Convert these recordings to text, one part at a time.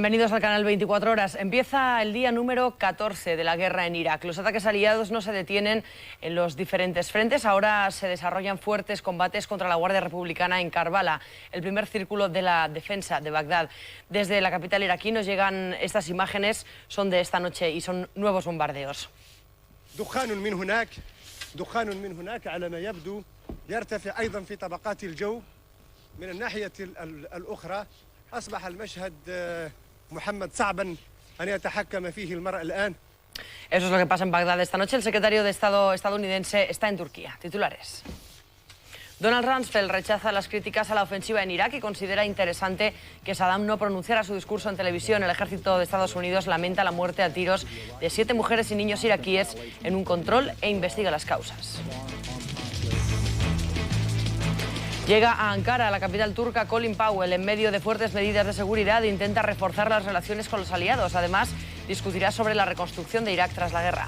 Bienvenidos al canal 24 horas. Empieza el día número 14 de la guerra en Irak. Los ataques aliados no se detienen en los diferentes frentes. Ahora se desarrollan fuertes combates contra la Guardia Republicana en Karbala, el primer círculo de la defensa de Bagdad. Desde la capital iraquí nos llegan estas imágenes, son de esta noche y son nuevos bombardeos. دخان من هناك على ما يبدو يرتفع أيضا في طبقات الجو من الناحية الأخرى. أصبح المشهد محمد صعبا أن يتحكم فيه المرء الآن. Eso es lo que pasa en Bagdad esta noche. El secretario de Estado estadounidense está en Turquía. Titulares. Donald Rumsfeld rechaza las críticas a la ofensiva en Irak y considera interesante que Saddam no pronunciara su discurso en televisión. El ejército de Estados Unidos lamenta la muerte a tiros de 7 mujeres y niños iraquíes en un control e investiga las causas. Llega a Ankara, la capital turca, Colin Powell. En medio de fuertes medidas de seguridad intenta reforzar las relaciones con los aliados. Además, discutirá sobre la reconstrucción de Irak tras la guerra.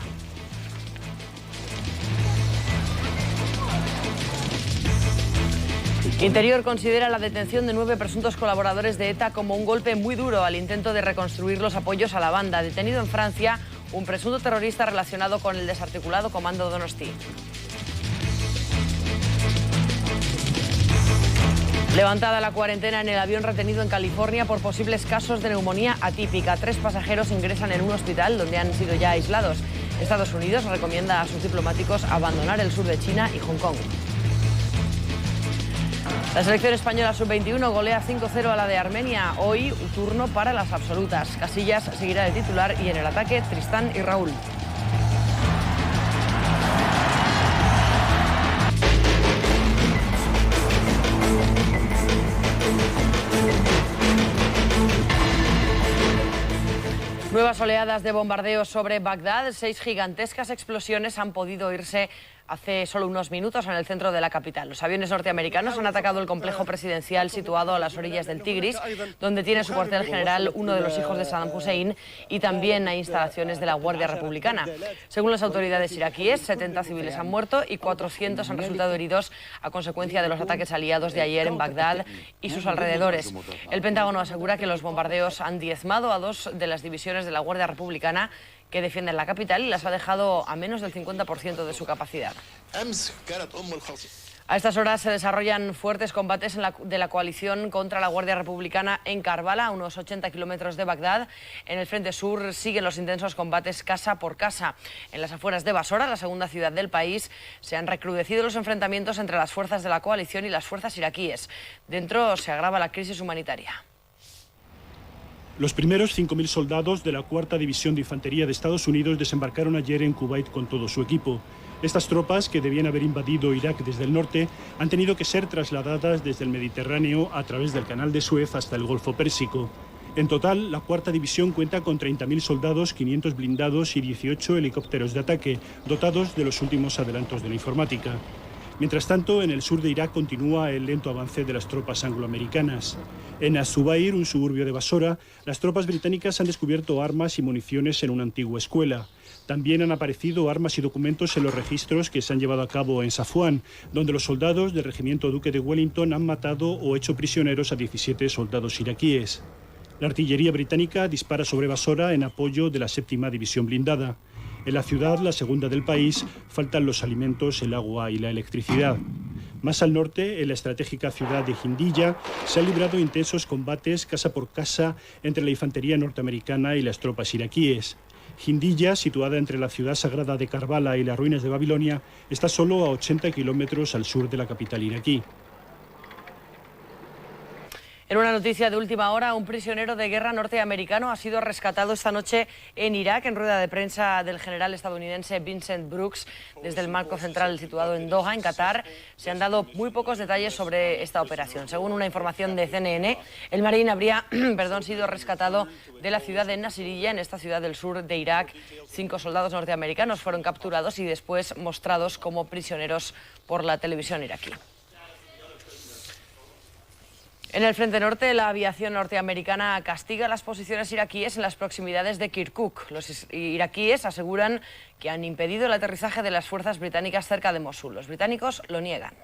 Interior considera la detención de 9 presuntos colaboradores de ETA como un golpe muy duro al intento de reconstruir los apoyos a la banda. Detenido en Francia, un presunto terrorista relacionado con el desarticulado Comando Donosti. Levantada la cuarentena en el avión retenido en California por posibles casos de neumonía atípica. 3 pasajeros ingresan en un hospital donde han sido ya aislados. Estados Unidos recomienda a sus diplomáticos abandonar el sur de China y Hong Kong. La selección española sub-21 golea 5-0 a la de Armenia. Hoy turno para las absolutas. Casillas seguirá de titular y en el ataque Tristán y Raúl. Nuevas oleadas de bombardeos sobre Bagdad. 6 gigantescas explosiones han podido oírse hace solo unos minutos en el centro de la capital. Los aviones norteamericanos han atacado el complejo presidencial situado a las orillas del Tigris, donde tiene su cuartel general uno de los hijos de Saddam Hussein, y también hay instalaciones de la Guardia Republicana. Según las autoridades iraquíes, 70 civiles han muerto y 400 han resultado heridos a consecuencia de los ataques aliados de ayer en Bagdad y sus alrededores. El Pentágono asegura que los bombardeos han diezmado a 2 de las divisiones de la Guardia Republicana que defienden la capital y las ha dejado a menos del 50% de su capacidad. A estas horas se desarrollan fuertes combates de la coalición contra la Guardia Republicana en Karbala, a unos 80 kilómetros de Bagdad. En el frente sur siguen los intensos combates casa por casa. En las afueras de Basora, la segunda ciudad del país, se han recrudecido los enfrentamientos entre las fuerzas de la coalición y las fuerzas iraquíes. Dentro se agrava la crisis humanitaria. Los primeros 5.000 soldados de la 4ª División de Infantería de Estados Unidos desembarcaron ayer en Kuwait con todo su equipo. Estas tropas, que debían haber invadido Irak desde el norte, han tenido que ser trasladadas desde el Mediterráneo a través del Canal de Suez hasta el Golfo Pérsico. En total, la 4ª División cuenta con 30.000 soldados, 500 blindados y 18 helicópteros de ataque, dotados de los últimos adelantos de la informática. Mientras tanto, en el sur de Irak continúa el lento avance de las tropas angloamericanas. En Az-Zubair, un suburbio de Basora, las tropas británicas han descubierto armas y municiones en una antigua escuela. También han aparecido armas y documentos en los registros que se han llevado a cabo en Safwan, donde los soldados del regimiento Duque de Wellington han matado o hecho prisioneros a 17 soldados iraquíes. La artillería británica dispara sobre Basora en apoyo de la 7ª División blindada. En la ciudad, la segunda del país, faltan los alimentos, el agua y la electricidad. Más al norte, en la estratégica ciudad de Jindilla, se han librado intensos combates casa por casa entre la infantería norteamericana y las tropas iraquíes. Jindilla, situada entre la ciudad sagrada de Karbala y las ruinas de Babilonia, está solo a 80 kilómetros al sur de la capital iraquí. En una noticia de última hora, un prisionero de guerra norteamericano ha sido rescatado esta noche en Irak, en rueda de prensa del general estadounidense Vincent Brooks, desde el marco central situado en Doha, en Qatar. Se han dado muy pocos detalles sobre esta operación. Según una información de CNN, el marín habría sido rescatado de la ciudad de Nasiriyah, en esta ciudad del sur de Irak. 5 soldados norteamericanos fueron capturados y después mostrados como prisioneros por la televisión iraquí. En el frente norte, la aviación norteamericana castiga las posiciones iraquíes en las proximidades de Kirkuk. Los iraquíes aseguran que han impedido el aterrizaje de las fuerzas británicas cerca de Mosul. Los británicos lo niegan.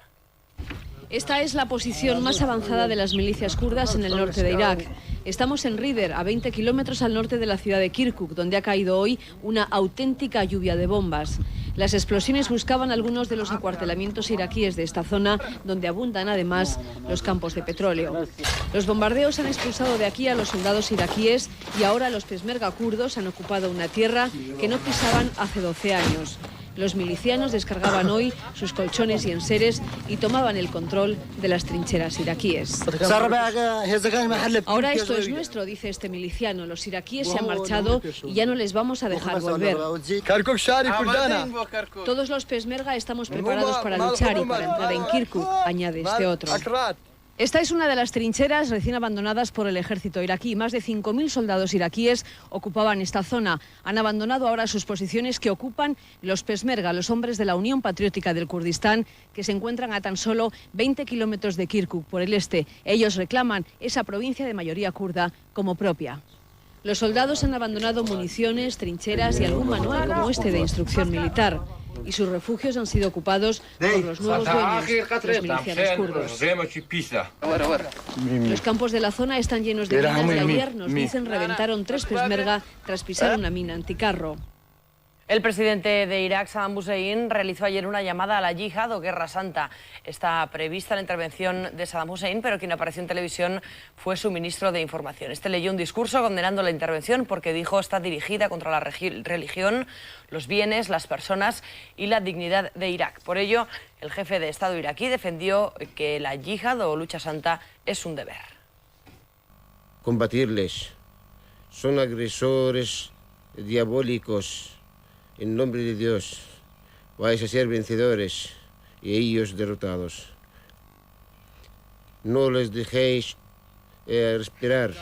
Esta es la posición más avanzada de las milicias kurdas en el norte de Irak. Estamos en Rider, a 20 kilómetros al norte de la ciudad de Kirkuk, donde ha caído hoy una auténtica lluvia de bombas. Las explosiones buscaban algunos de los acuartelamientos iraquíes de esta zona, donde abundan además los campos de petróleo. Los bombardeos han expulsado de aquí a los soldados iraquíes y ahora los peshmerga kurdos han ocupado una tierra que no pisaban hace 12 años. Los milicianos descargaban hoy sus colchones y enseres y tomaban el control de las trincheras iraquíes. Ahora esto es nuestro, dice este miliciano. Los iraquíes se han marchado y ya no les vamos a dejar volver. Todos los peshmerga estamos preparados para luchar y para entrar en Kirkuk, añade este otro. Esta es una de las trincheras recién abandonadas por el ejército iraquí. Más de 5.000 soldados iraquíes ocupaban esta zona. Han abandonado ahora sus posiciones que ocupan los peshmerga, los hombres de la Unión Patriótica del Kurdistán, que se encuentran a tan solo 20 kilómetros de Kirkuk por el este. Ellos reclaman esa provincia de mayoría kurda como propia. Los soldados han abandonado municiones, trincheras y algún manual como este de instrucción militar. Y sus refugios han sido ocupados por los nuevos dueños, los milicianos kurdos. Los campos de la zona están llenos de minas y ayer, nos dicen, reventaron 3 peshmerga tras pisar una mina anticarro. El presidente de Irak, Saddam Hussein, realizó ayer una llamada a la yihad o guerra santa. Está prevista la intervención de Saddam Hussein, pero quien apareció en televisión fue su ministro de Información. Este leyó un discurso condenando la intervención porque dijo está dirigida contra la religión, los bienes, las personas y la dignidad de Irak. Por ello, el jefe de Estado iraquí defendió que la yihad o lucha santa es un deber. Combatirles. Son agresores diabólicos. En nombre de Dios, vais a ser vencedores y ellos derrotados. No les dejéis respirar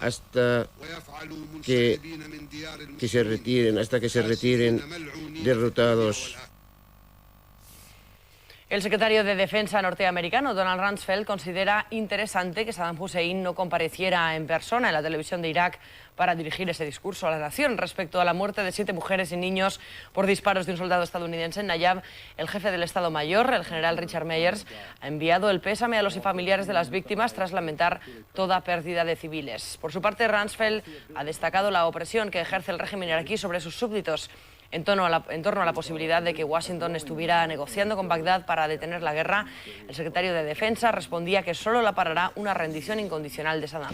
hasta que se retiren derrotados. El secretario de Defensa norteamericano, Donald Rumsfeld, considera interesante que Saddam Hussein no compareciera en persona en la televisión de Irak para dirigir ese discurso a la nación. Respecto a la muerte de 7 mujeres y niños por disparos de un soldado estadounidense en Nayab, el jefe del Estado Mayor, el general Richard Myers, ha enviado el pésame a los familiares de las víctimas tras lamentar toda pérdida de civiles. Por su parte, Rumsfeld ha destacado la opresión que ejerce el régimen iraquí sobre sus súbditos. En torno a la posibilidad de que Washington estuviera negociando con Bagdad para detener la guerra, el secretario de Defensa respondía que solo la parará una rendición incondicional de Saddam.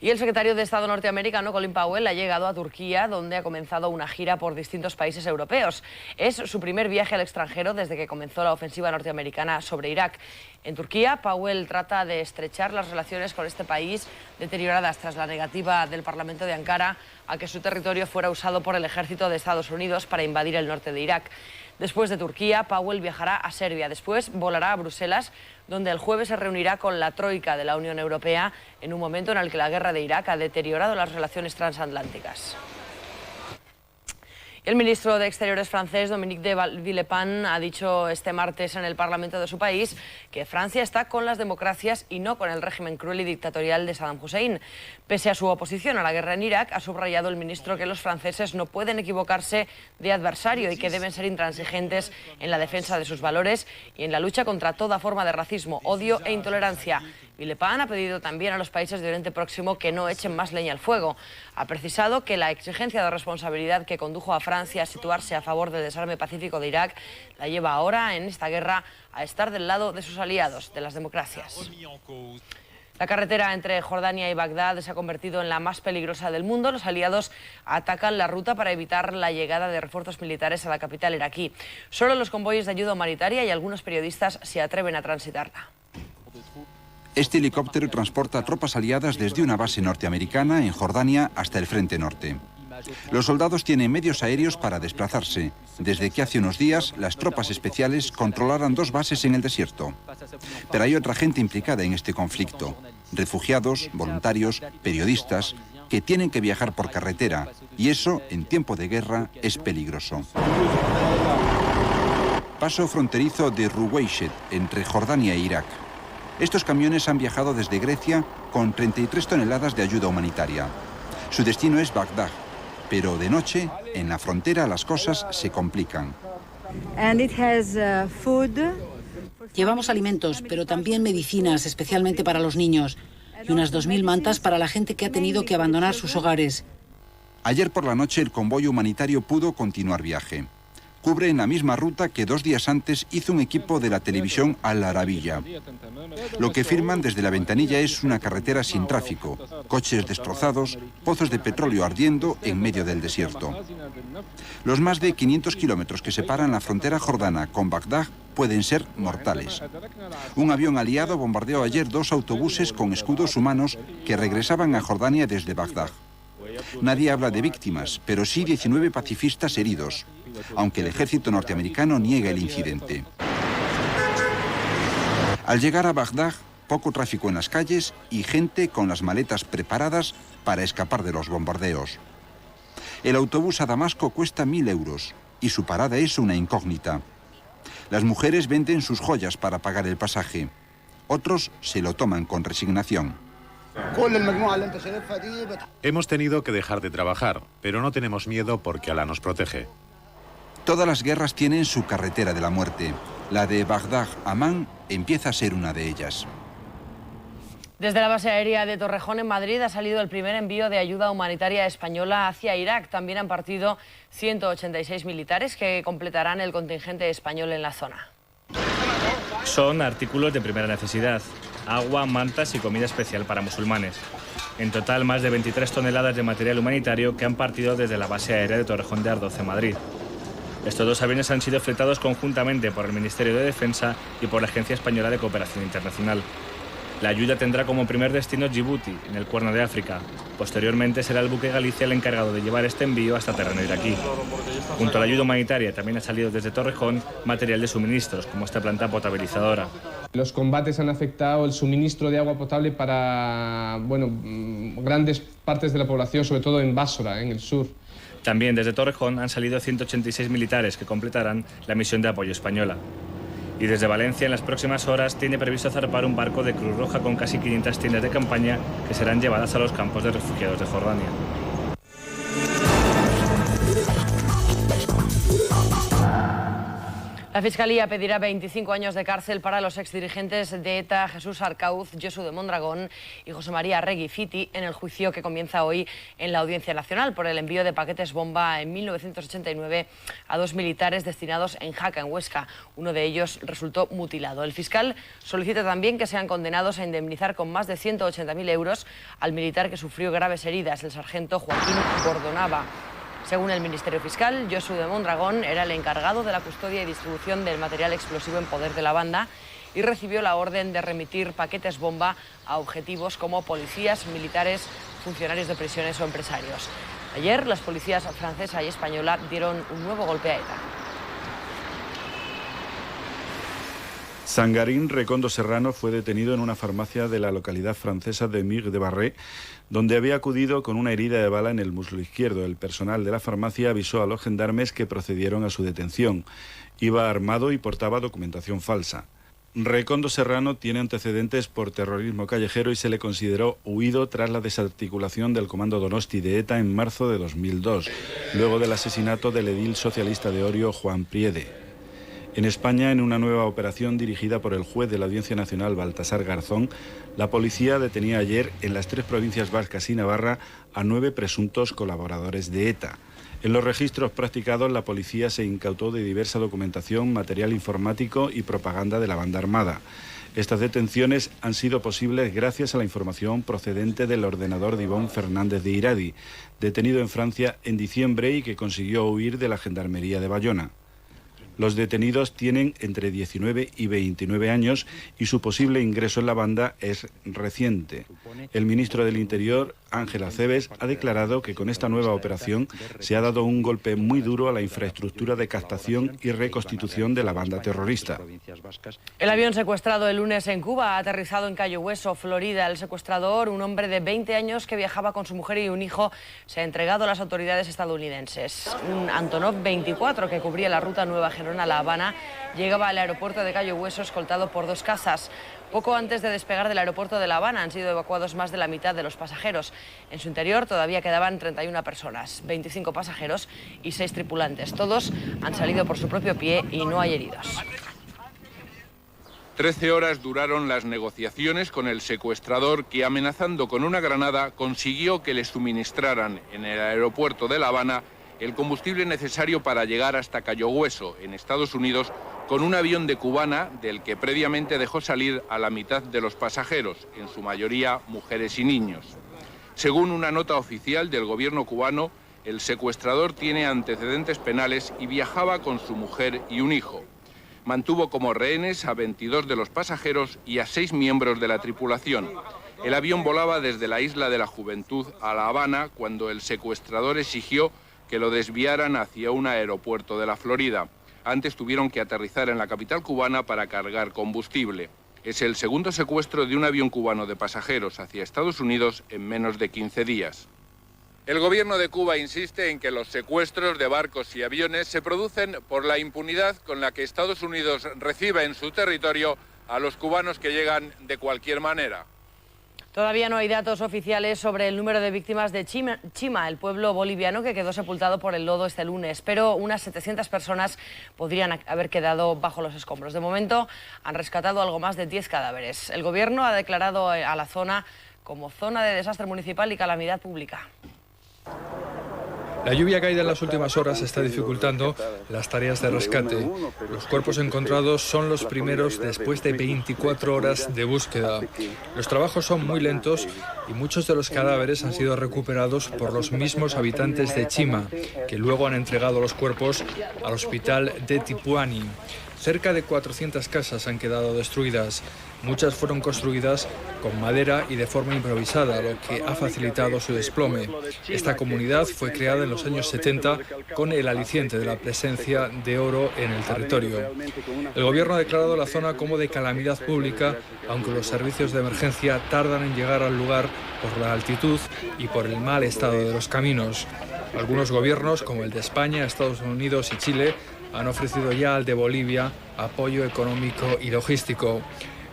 Y el secretario de Estado norteamericano, Colin Powell, ha llegado a Turquía, donde ha comenzado una gira por distintos países europeos. Es su primer viaje al extranjero desde que comenzó la ofensiva norteamericana sobre Irak. En Turquía, Powell trata de estrechar las relaciones con este país, deterioradas tras la negativa del Parlamento de Ankara a que su territorio fuera usado por el ejército de Estados Unidos para invadir el norte de Irak. Después de Turquía, Powell viajará a Serbia. Después volará a Bruselas, donde el jueves se reunirá con la troika de la Unión Europea en un momento en el que la guerra de Irak ha deteriorado las relaciones transatlánticas. El ministro de Exteriores francés, Dominique de Villepin, ha dicho este martes en el Parlamento de su país que Francia está con las democracias y no con el régimen cruel y dictatorial de Saddam Hussein. Pese a su oposición a la guerra en Irak, ha subrayado el ministro que los franceses no pueden equivocarse de adversario y que deben ser intransigentes en la defensa de sus valores y en la lucha contra toda forma de racismo, odio e intolerancia. Villepin ha pedido también a los países de Oriente Próximo que no echen más leña al fuego. Ha precisado que la exigencia de responsabilidad que condujo a Francia a situarse a favor del desarme pacífico de Irak la lleva ahora, en esta guerra, a estar del lado de sus aliados, de las democracias. La carretera entre Jordania y Bagdad se ha convertido en la más peligrosa del mundo. Los aliados atacan la ruta para evitar la llegada de refuerzos militares a la capital iraquí. Solo los convoyes de ayuda humanitaria y algunos periodistas se atreven a transitarla. Este helicóptero transporta tropas aliadas desde una base norteamericana en Jordania hasta el frente norte. Los soldados tienen medios aéreos para desplazarse, desde que hace unos días las tropas especiales controlaran 2 bases en el desierto. Pero hay otra gente implicada en este conflicto: refugiados, voluntarios, periodistas, que tienen que viajar por carretera, y eso, en tiempo de guerra, es peligroso. Paso fronterizo de Ruweishet, entre Jordania e Irak. Estos camiones han viajado desde Grecia con 33 toneladas de ayuda humanitaria. Su destino es Bagdad, pero de noche, en la frontera, las cosas se complican. Llevamos alimentos, pero también medicinas, especialmente para los niños, y unas 2000 mantas para la gente que ha tenido que abandonar sus hogares. Ayer por la noche el convoy humanitario pudo continuar viaje. Cubre en la misma ruta que 2 días antes hizo un equipo de la televisión Al Arabiya. Lo que firman desde la ventanilla es una carretera sin tráfico, coches destrozados, pozos de petróleo ardiendo en medio del desierto. Los más de 500 kilómetros que separan la frontera jordana con Bagdad pueden ser mortales. Un avión aliado bombardeó ayer 2 autobuses con escudos humanos que regresaban a Jordania desde Bagdad. Nadie habla de víctimas, pero sí 19 pacifistas heridos, aunque el ejército norteamericano niega el incidente. Al llegar a Bagdad, poco tráfico en las calles y gente con las maletas preparadas para escapar de los bombardeos. El autobús a Damasco cuesta 1000 euros y su parada es una incógnita. Las mujeres venden sus joyas para pagar el pasaje. Otros se lo toman con resignación. Hemos tenido que dejar de trabajar, pero no tenemos miedo porque Alá nos protege. Todas las guerras tienen su carretera de la muerte. La de Bagdad a Amán empieza a ser una de ellas. Desde la base aérea de Torrejón, en Madrid, ha salido el primer envío de ayuda humanitaria española hacia Irak. También han partido 186 militares que completarán el contingente español en la zona. Son artículos de primera necesidad: agua, mantas y comida especial para musulmanes. En total, más de 23 toneladas de material humanitario que han partido desde la base aérea de Torrejón de Ardoz, en Madrid. Estos 2 aviones han sido fletados conjuntamente por el Ministerio de Defensa y por la Agencia Española de Cooperación Internacional. La ayuda tendrá como primer destino Djibouti, en el Cuerno de África. Posteriormente será el buque Galicia el encargado de llevar este envío hasta terreno iraquí. Junto a la ayuda humanitaria también ha salido desde Torrejón material de suministros, como esta planta potabilizadora. Los combates han afectado el suministro de agua potable para grandes partes de la población, sobre todo en Básora, en el sur. También desde Torrejón han salido 186 militares que completarán la misión de apoyo española. Y desde Valencia, en las próximas horas, tiene previsto zarpar un barco de Cruz Roja con casi 500 tiendas de campaña que serán llevadas a los campos de refugiados de Jordania. La Fiscalía pedirá 25 años de cárcel para los exdirigentes de ETA, Jesús Arcauz, Josu de Mondragón y José María Arregui Fiti, en el juicio que comienza hoy en la Audiencia Nacional por el envío de paquetes bomba en 1989 a 2 militares destinados en Jaca, en Huesca. Uno de ellos resultó mutilado. El fiscal solicita también que sean condenados a indemnizar con más de 180.000 euros al militar que sufrió graves heridas, el sargento Joaquín Bordonaba. Según el Ministerio Fiscal, Josu de Mondragón era el encargado de la custodia y distribución del material explosivo en poder de la banda y recibió la orden de remitir paquetes bomba a objetivos como policías, militares, funcionarios de prisiones o empresarios. Ayer, las policías francesa y española dieron un nuevo golpe a ETA. Sangarín Recondo Serrano fue detenido en una farmacia de la localidad francesa de Mir-de-Barré, donde había acudido con una herida de bala en el muslo izquierdo. El personal de la farmacia avisó a los gendarmes que procedieron a su detención. Iba armado y portaba documentación falsa. Recondo Serrano tiene antecedentes por terrorismo callejero y se le consideró huido tras la desarticulación del comando Donosti de ETA en marzo de 2002, luego del asesinato del edil socialista de Orio, Juan Priede. En España, en una nueva operación dirigida por el juez de la Audiencia Nacional, Baltasar Garzón, la policía detenía ayer en las 3 provincias vascas y Navarra a 9 presuntos colaboradores de ETA. En los registros practicados, la policía se incautó de diversa documentación, material informático y propaganda de la banda armada. Estas detenciones han sido posibles gracias a la información procedente del ordenador de Ivón Fernández de Iradi, detenido en Francia en diciembre y que consiguió huir de la Gendarmería de Bayona. Los detenidos tienen entre 19 y 29 años y su posible ingreso en la banda es reciente. El ministro del Interior, Ángel Acebes, ha declarado que con esta nueva operación se ha dado un golpe muy duro a la infraestructura de captación y reconstitución de la banda terrorista. El avión secuestrado el lunes en Cuba ha aterrizado en Cayo Hueso, Florida. El secuestrador, un hombre de 20 años que viajaba con su mujer y un hijo, se ha entregado a las autoridades estadounidenses. Un Antonov 24 que cubría la ruta Nueva Jerusalén Barcelona a La Habana, llegaba al aeropuerto de Cayo Hueso escoltado por 2 cazas. Poco antes de despegar del aeropuerto de La Habana han sido evacuados más de la mitad de los pasajeros. En su interior todavía quedaban 31 personas, 25 pasajeros y 6 tripulantes. Todos han salido por su propio pie y no hay heridos. 13 horas duraron las negociaciones con el secuestrador que, amenazando con una granada, consiguió que le suministraran en el aeropuerto de La Habana el combustible necesario para llegar hasta Cayo Hueso, en Estados Unidos, con un avión de Cubana del que previamente dejó salir a la mitad de los pasajeros, en su mayoría mujeres y niños. Según una nota oficial del gobierno cubano, el secuestrador tiene antecedentes penales y viajaba con su mujer y un hijo. Mantuvo como rehenes a 22 de los pasajeros y a 6 miembros de la tripulación. El avión volaba desde la Isla de la Juventud a La Habana cuando el secuestrador exigió que lo desviaran hacia un aeropuerto de la Florida. Antes tuvieron que aterrizar en la capital cubana para cargar combustible. Es el segundo secuestro de un avión cubano de pasajeros hacia Estados Unidos en menos de 15 días. El gobierno de Cuba insiste en que los secuestros de barcos y aviones se producen por la impunidad con la que Estados Unidos recibe en su territorio a los cubanos que llegan de cualquier manera. Todavía no hay datos oficiales sobre el número de víctimas de Chima, el pueblo boliviano que quedó sepultado por el lodo este lunes, pero unas 700 personas podrían haber quedado bajo los escombros. De momento han rescatado algo más de 10 cadáveres. El gobierno ha declarado a la zona como zona de desastre municipal y calamidad pública. La lluvia caída en las últimas horas está dificultando las tareas de rescate. Los cuerpos encontrados son los primeros después de 24 horas de búsqueda. Los trabajos son muy lentos y muchos de los cadáveres han sido recuperados por los mismos habitantes de Chima, que luego han entregado los cuerpos al hospital de Tipuani. Cerca de 400 casas han quedado destruidas. Muchas fueron construidas con madera y de forma improvisada, lo que ha facilitado su desplome. Esta comunidad fue creada en los años 70 con el aliciente de la presencia de oro en el territorio. El gobierno ha declarado la zona como de calamidad pública, aunque los servicios de emergencia tardan en llegar al lugar por la altitud y por el mal estado de los caminos. Algunos gobiernos, como el de España, Estados Unidos y Chile, han ofrecido ya al de Bolivia apoyo económico y logístico.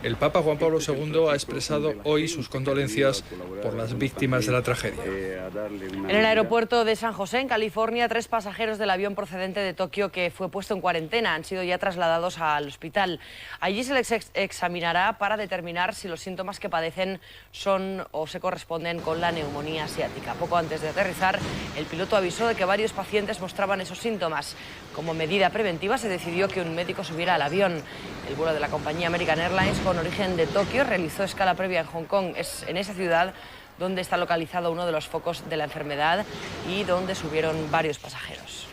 El Papa Juan Pablo II ha expresado hoy sus condolencias por las víctimas de la tragedia. En el aeropuerto de San José, en California, 3 pasajeros del avión procedente de Tokio que fue puesto en cuarentena han sido ya trasladados al hospital. Allí se les examinará para determinar si los síntomas que padecen son o se corresponden con la neumonía asiática. Poco antes de aterrizar, el piloto avisó de que varios pacientes mostraban esos síntomas. Como medida preventiva, se decidió que un médico subiera al avión. El vuelo de la compañía American Airlines, con origen de Tokio, realizó escala previa en Hong Kong. Es en esa ciudad donde está localizado uno de los focos de la enfermedad y donde subieron varios pasajeros.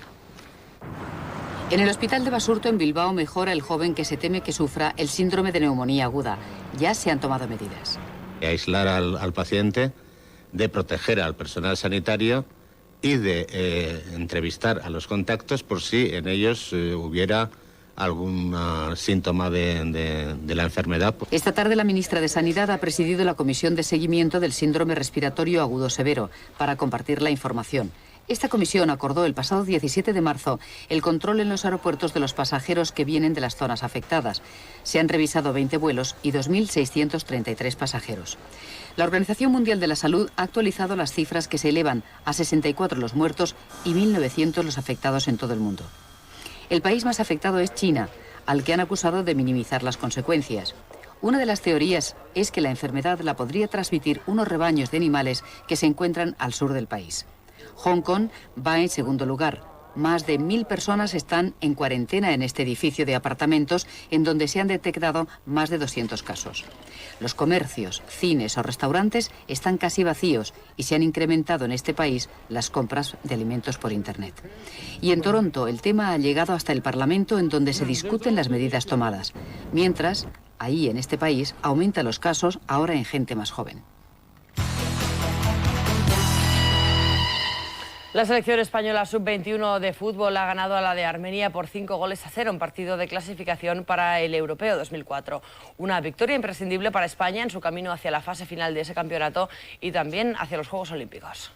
En el hospital de Basurto, en Bilbao, mejora el joven que se teme que sufra el síndrome de neumonía aguda. Ya se han tomado medidas. De aislar al paciente, de proteger al personal sanitario y de entrevistar a los contactos por si en ellos hubiera algún síntoma de la enfermedad. Esta tarde la ministra de Sanidad ha presidido la comisión de seguimiento del síndrome respiratorio agudo severo para compartir la información. Esta comisión acordó el pasado 17 de marzo el control en los aeropuertos de los pasajeros que vienen de las zonas afectadas. Se han revisado 20 vuelos y 2.633 pasajeros. La Organización Mundial de la Salud ha actualizado las cifras que se elevan a 64 los muertos y 1.900 los afectados en todo el mundo. El país más afectado es China, al que han acusado de minimizar las consecuencias. Una de las teorías es que la enfermedad la podría transmitir unos rebaños de animales que se encuentran al sur del país. Hong Kong va en segundo lugar. Más de 1.000 personas están en cuarentena en este edificio de apartamentos en donde se han detectado más de 200 casos. Los comercios, cines o restaurantes están casi vacíos y se han incrementado en este país las compras de alimentos por Internet. Y en Toronto el tema ha llegado hasta el Parlamento, en donde se discuten las medidas tomadas. Mientras, ahí en este país aumentan los casos, ahora en gente más joven. La selección española sub-21 de fútbol ha ganado a la de Armenia por 5-0 en partido de clasificación para el Europeo 2004. Una victoria imprescindible para España en su camino hacia la fase final de ese campeonato y también hacia los Juegos Olímpicos.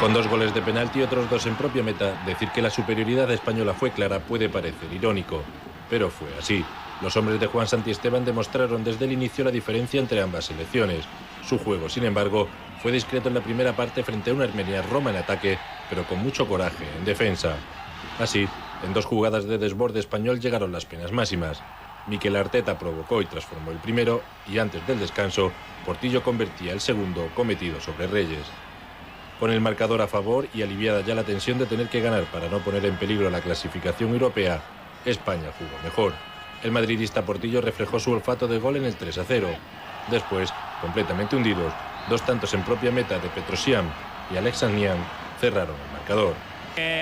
Con 2 goles de penalti y otros 2 en propia meta, decir que la superioridad española fue clara puede parecer irónico, pero fue así. Los hombres de Juan Santisteban demostraron desde el inicio la diferencia entre ambas selecciones. Su juego, sin embargo, fue discreto en la primera parte frente a una Armenia Roma en ataque, pero con mucho coraje en defensa. Así, en 2 jugadas de desborde español llegaron las penas máximas. Mikel Arteta provocó y transformó el primero, y antes del descanso, Portillo convertía el segundo cometido sobre Reyes. Con el marcador a favor y aliviada ya la tensión de tener que ganar para no poner en peligro la clasificación europea, España jugó mejor. El madridista Portillo reflejó su olfato de gol en el 3-0. Después, completamente hundidos, 2 tantos en propia meta de Petrosian y Alexandre Niang cerraron el marcador.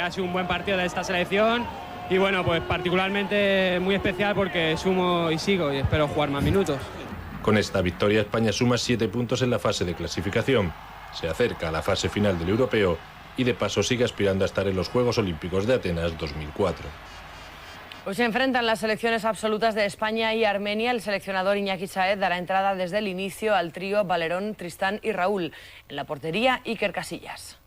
Ha sido un buen partido de esta selección y bueno, pues particularmente muy especial porque sumo y sigo y espero jugar más minutos. Con esta victoria España suma 7 puntos en la fase de clasificación. Se acerca a la fase final del europeo y de paso sigue aspirando a estar en los Juegos Olímpicos de Atenas 2004. Hoy se enfrentan las selecciones absolutas de España y Armenia. El seleccionador Iñaki Saez dará entrada desde el inicio al trío Valerón, Tristán y Raúl. En la portería, Iker Casillas.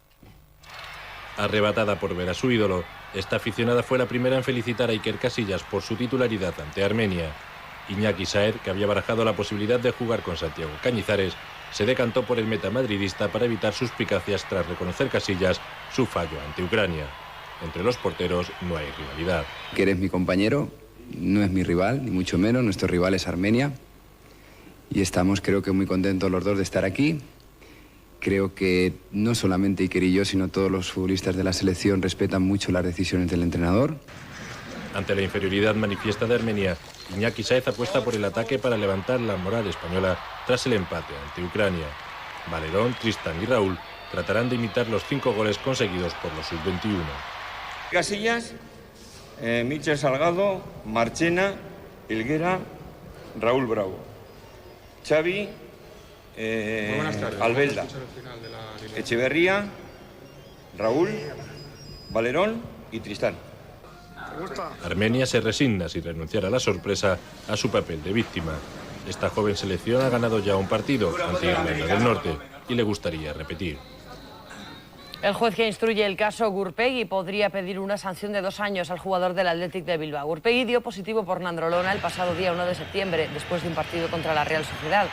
Arrebatada por ver a su ídolo, esta aficionada fue la primera en felicitar a Iker Casillas por su titularidad ante Armenia. Iñaki Saez, que había barajado la posibilidad de jugar con Santiago Cañizares, se decantó por el meta madridista para evitar suspicacias tras reconocer Casillas su fallo ante Ucrania. Entre los porteros no hay rivalidad. Que eres mi compañero, no es mi rival, ni mucho menos. Nuestro rival es Armenia. Y estamos, creo que, muy contentos los dos de estar aquí. Creo que no solamente Iker y yo, sino todos los futbolistas de la selección respetan mucho las decisiones del entrenador. Ante la inferioridad manifiesta de Armenia, Iñaki Saez apuesta por el ataque para levantar la moral española tras el empate ante Ucrania. Valerón, Tristán y Raúl tratarán de imitar los 5 goles conseguidos por los sub-21. Casillas, Michel Salgado, Marchena, Helguera, Raúl Bravo, Xavi, Albelda, Echeverría, Raúl, Valerón y Tristán. Armenia se resigna sin renunciar a la sorpresa a su papel de víctima. Esta joven selección ha ganado ya un partido ante Irlanda del Norte y le gustaría repetir. El juez que instruye el caso Gurpegui podría pedir una sanción de 2 años al jugador del Athletic de Bilbao. Gurpegui dio positivo por nandrolona el pasado día 1 de septiembre, después de un partido contra la Real Sociedad.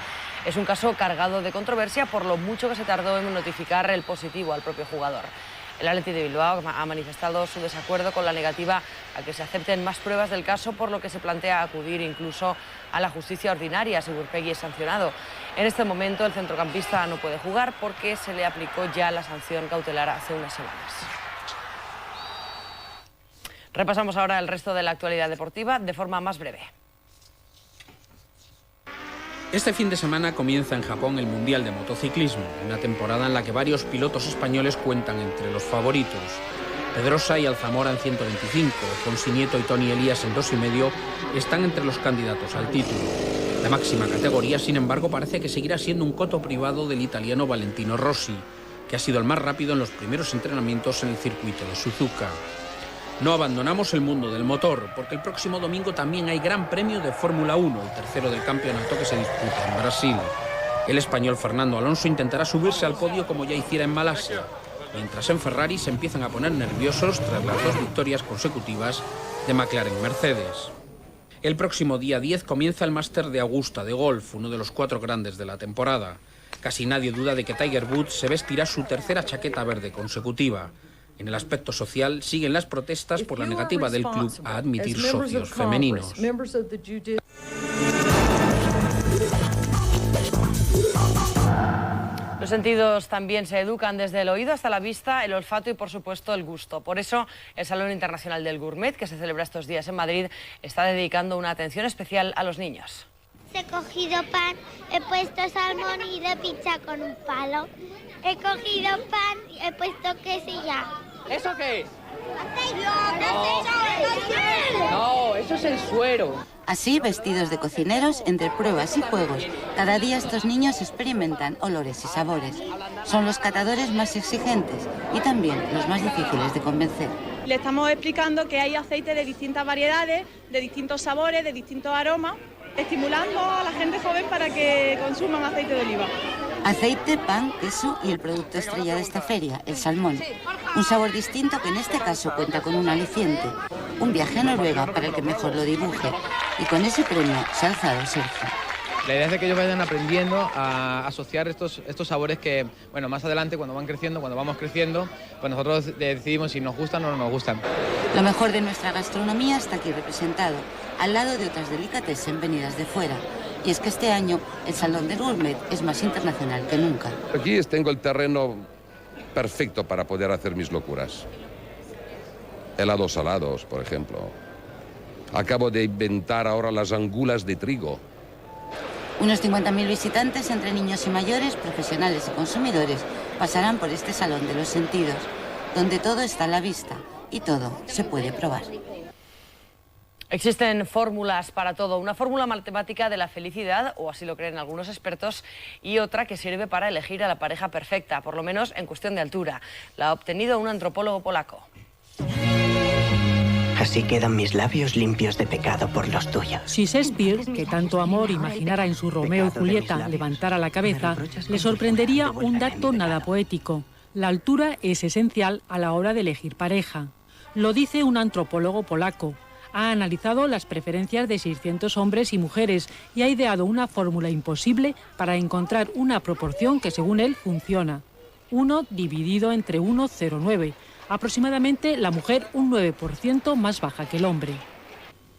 Es un caso cargado de controversia por lo mucho que se tardó en notificar el positivo al propio jugador. El Athletic de Bilbao ha manifestado su desacuerdo con la negativa a que se acepten más pruebas del caso, por lo que se plantea acudir incluso a la justicia ordinaria si Gurpegui es sancionado. En este momento el centrocampista no puede jugar porque se le aplicó ya la sanción cautelar hace unas semanas. Repasamos ahora el resto de la actualidad deportiva de forma más breve. Este fin de semana comienza en Japón el Mundial de Motociclismo, una temporada en la que varios pilotos españoles cuentan entre los favoritos. Pedrosa y Alzamora en 125, Fonsi Nieto y Toni Elías en 2,5 están entre los candidatos al título. La máxima categoría, sin embargo, parece que seguirá siendo un coto privado del italiano Valentino Rossi, que ha sido el más rápido en los primeros entrenamientos en el circuito de Suzuka. No abandonamos el mundo del motor, porque el próximo domingo también hay Gran Premio de Fórmula 1, el tercero del campeonato que se disputa en Brasil. El español Fernando Alonso intentará subirse al podio como ya hiciera en Malasia, mientras en Ferrari se empiezan a poner nerviosos tras las 2 victorias consecutivas de McLaren Mercedes. El próximo día 10 comienza el Máster de Augusta de golf, uno de los 4 grandes de la temporada. Casi nadie duda de que Tiger Woods se vestirá su tercera chaqueta verde consecutiva. En el aspecto social, siguen las protestas por la negativa del club a admitir socios femeninos. Los sentidos también se educan desde el oído hasta la vista, el olfato y, por supuesto, el gusto. Por eso, el Salón Internacional del Gourmet, que se celebra estos días en Madrid, está dedicando una atención especial a los niños. He cogido pan, he puesto salmón y de pizza con un palo. He cogido pan, he puesto queso y ya. ¿Eso qué es? No, eso es el suero. Así, vestidos de cocineros, entre pruebas y juegos, cada día estos niños experimentan olores y sabores. Son los catadores más exigentes y también los más difíciles de convencer. Le estamos explicando que hay aceite de distintas variedades, de distintos sabores, de distintos aromas, estimulando a la gente joven para que consuman aceite de oliva. Aceite, pan, queso y el producto estrella de esta feria, el salmón. Un sabor distinto que en este caso cuenta con un aliciente. Un viaje a Noruega para el que mejor lo dibuje. Y con ese premio se ha alzado Sergio. La idea es de que ellos vayan aprendiendo a asociar estos sabores que, bueno, más adelante cuando vamos creciendo, pues nosotros decidimos si nos gustan o no nos gustan. Lo mejor de nuestra gastronomía está aquí representado, al lado de otras delicatessen venidas de fuera. Y es que este año el Salón del Gourmet es más internacional que nunca. Aquí tengo el terreno perfecto para poder hacer mis locuras. Helados salados, por ejemplo. Acabo de inventar ahora las angulas de trigo. Unos 50.000 visitantes, entre niños y mayores, profesionales y consumidores, pasarán por este Salón de los Sentidos, donde todo está a la vista y todo se puede probar. Existen fórmulas para todo, una fórmula matemática de la felicidad, o así lo creen algunos expertos, y otra que sirve para elegir a la pareja perfecta, por lo menos en cuestión de altura. La ha obtenido un antropólogo polaco. Así quedan mis labios limpios de pecado por los tuyos. Si Shakespeare, que tanto amor imaginara en su Romeo y Julieta, levantara la cabeza, le sorprendería un dato nada poético. La altura es esencial a la hora de elegir pareja. Lo dice un antropólogo polaco. Ha analizado las preferencias de 600 hombres y mujeres y ha ideado una fórmula imposible para encontrar una proporción que, según él, funciona. 1 dividido entre 1,09. Aproximadamente la mujer un 9% más baja que el hombre.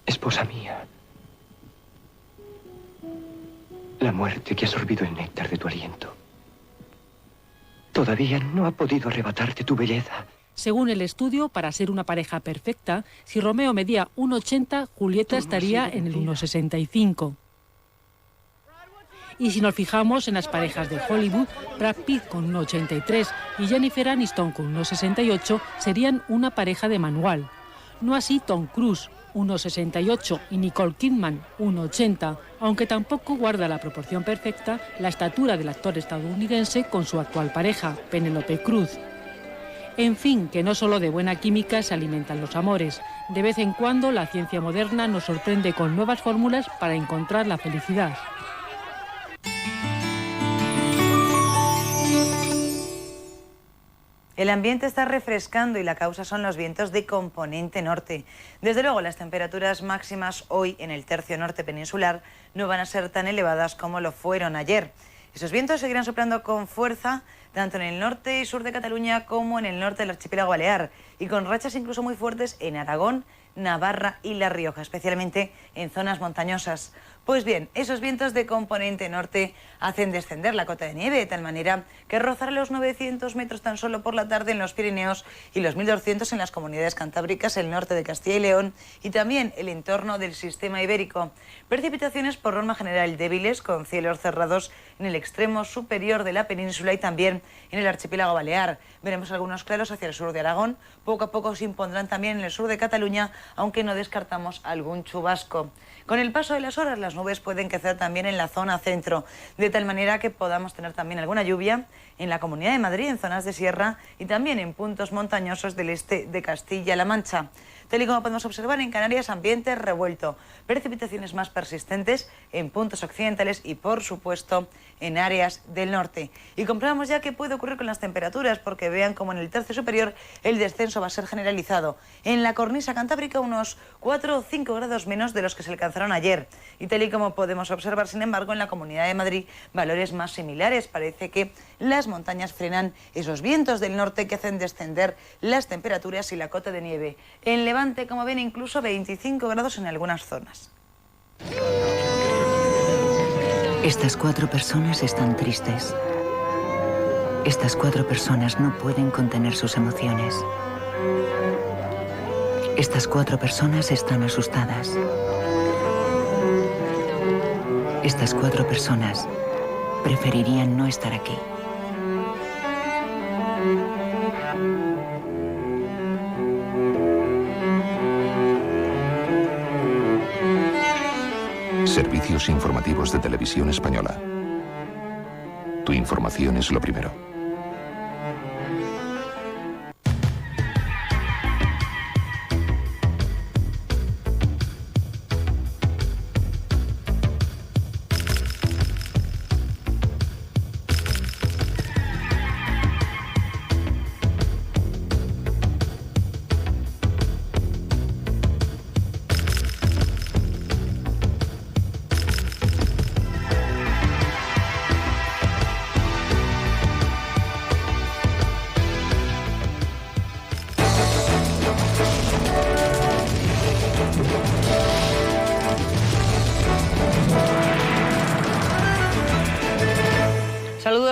Esposa mía, la muerte que ha sorbido el néctar de tu aliento todavía no ha podido arrebatarte tu belleza. Según el estudio, para ser una pareja perfecta, si Romeo medía 1,80, Julieta estaría en el 1,65. Y si nos fijamos en las parejas de Hollywood, Brad Pitt con 1,83 y Jennifer Aniston con 1,68 serían una pareja de manual. No así Tom Cruise, 1,68, y Nicole Kidman, 1,80, aunque tampoco guarda la proporción perfecta la estatura del actor estadounidense con su actual pareja, Penélope Cruz. En fin, que no solo de buena química se alimentan los amores. De vez en cuando la ciencia moderna nos sorprende con nuevas fórmulas para encontrar la felicidad. El ambiente está refrescando y la causa son los vientos de componente norte. Desde luego, las temperaturas máximas hoy en el tercio norte peninsular no van a ser tan elevadas como lo fueron ayer. Esos vientos seguirán soplando con fuerza tanto en el norte y sur de Cataluña como en el norte del archipiélago balear y con rachas incluso muy fuertes en Aragón, Navarra y La Rioja, especialmente en zonas montañosas. Pues bien, esos vientos de componente norte hacen descender la cota de nieve de tal manera que rozará los 900 metros tan solo por la tarde en los Pirineos y los 1200 en las comunidades cantábricas, el norte de Castilla y León y también el entorno del sistema ibérico. Precipitaciones por norma general débiles con cielos cerrados en el extremo superior de la península y también en el archipiélago balear. Veremos algunos claros hacia el sur de Aragón, poco a poco se impondrán también en el sur de Cataluña, aunque no descartamos algún chubasco. Con el paso de las horas, las nubes pueden crecer también en la zona centro, de tal manera que podamos tener también alguna lluvia en la Comunidad de Madrid, en zonas de sierra y también en puntos montañosos del este de Castilla-La Mancha. Tal y como podemos observar, en Canarias ambiente revuelto, precipitaciones más persistentes en puntos occidentales y, por supuesto, en áreas del norte. Y comprobamos ya qué puede ocurrir con las temperaturas, porque vean como en el tercio superior el descenso va a ser generalizado. En la cornisa cantábrica unos 4 o 5 grados menos de los que se alcanzaron ayer. Y tal y como podemos observar, sin embargo, en la Comunidad de Madrid valores más similares. Parece que las montañas frenan esos vientos del norte que hacen descender las temperaturas y la cota de nieve. En Levante, como ven, incluso 25 grados en algunas zonas. Estas 4 personas están tristes. Estas 4 personas no pueden contener sus emociones. Estas 4 personas están asustadas. Estas 4 personas preferirían no estar aquí. Servicios informativos de Televisión Española. Tu información es lo primero.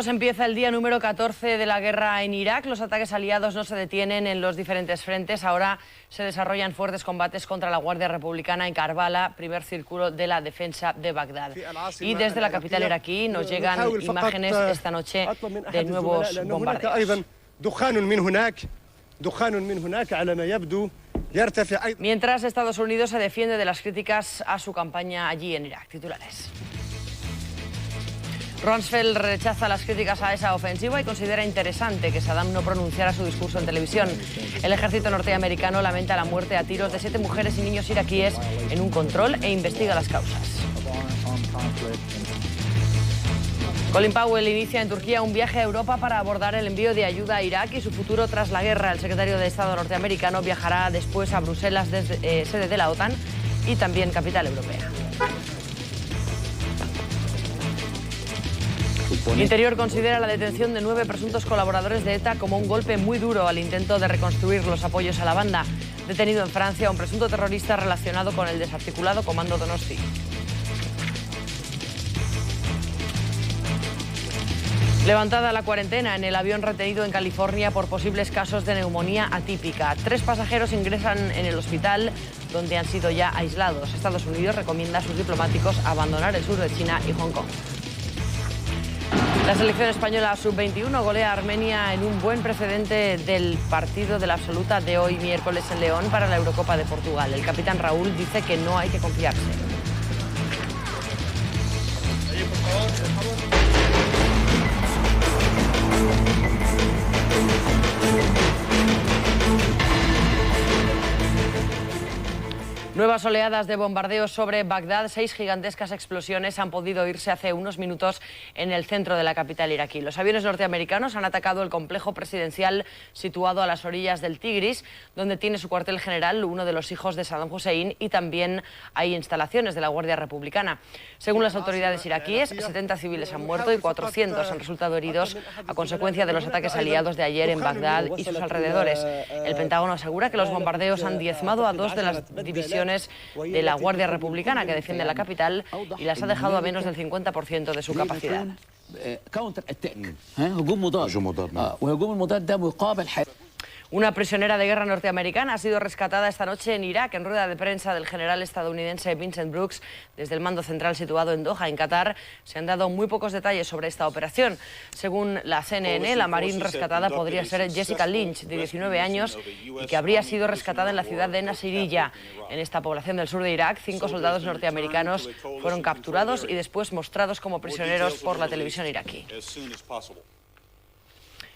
Minutos empieza el día número 14 de la guerra en Irak. Los ataques aliados no se detienen en los diferentes frentes. Ahora se desarrollan fuertes combates contra la Guardia Republicana en Karbala, primer círculo de la defensa de Bagdad. Y desde la capital iraquí nos llegan imágenes esta noche de nuevos bombardeos. Mientras, Estados Unidos se defiende de las críticas a su campaña allí en Irak. Titulares. Rumsfeld rechaza las críticas a esa ofensiva y considera interesante que Saddam no pronunciara su discurso en televisión. El ejército norteamericano lamenta la muerte a tiros de 7 mujeres y niños iraquíes en un control e investiga las causas. Colin Powell inicia en Turquía un viaje a Europa para abordar el envío de ayuda a Irak y su futuro tras la guerra. El secretario de Estado norteamericano viajará después a Bruselas, desde sede de la OTAN y también capital europea. Interior considera la detención de 9 presuntos colaboradores de ETA como un golpe muy duro al intento de reconstruir los apoyos a la banda. Detenido en Francia un presunto terrorista relacionado con el desarticulado Comando Donosti. Levantada la cuarentena en el avión retenido en California por posibles casos de neumonía atípica. 3 pasajeros ingresan en el hospital donde han sido ya aislados. Estados Unidos recomienda a sus diplomáticos abandonar el sur de China y Hong Kong. La selección española sub-21 golea a Armenia en un buen precedente del partido de la absoluta de hoy miércoles en León para la Eurocopa de Portugal. El capitán Raúl dice que no hay que confiarse. Nuevas oleadas de bombardeos sobre Bagdad. 6 gigantescas explosiones han podido oírse hace unos minutos en el centro de la capital iraquí. Los aviones norteamericanos han atacado el complejo presidencial situado a las orillas del Tigris, donde tiene su cuartel general uno de los hijos de Saddam Hussein, y también hay instalaciones de la Guardia Republicana. Según las autoridades iraquíes, 70 civiles han muerto y 400 han resultado heridos a consecuencia de los ataques aliados de ayer en Bagdad y sus alrededores. El Pentágono asegura que los bombardeos han diezmado a 2 de las divisiones de la Guardia Republicana que defiende la capital y las ha dejado a menos del 50% de su capacidad. Una prisionera de guerra norteamericana ha sido rescatada esta noche en Irak. En rueda de prensa del general estadounidense Vincent Brooks, desde el mando central situado en Doha, en Qatar, se han dado muy pocos detalles sobre esta operación. Según la CNN, la marín rescatada podría ser Jessica Lynch, de 19 años, y que habría sido rescatada en la ciudad de Nasiriyah. En esta población del sur de Irak, 5 soldados norteamericanos fueron capturados y después mostrados como prisioneros por la televisión iraquí.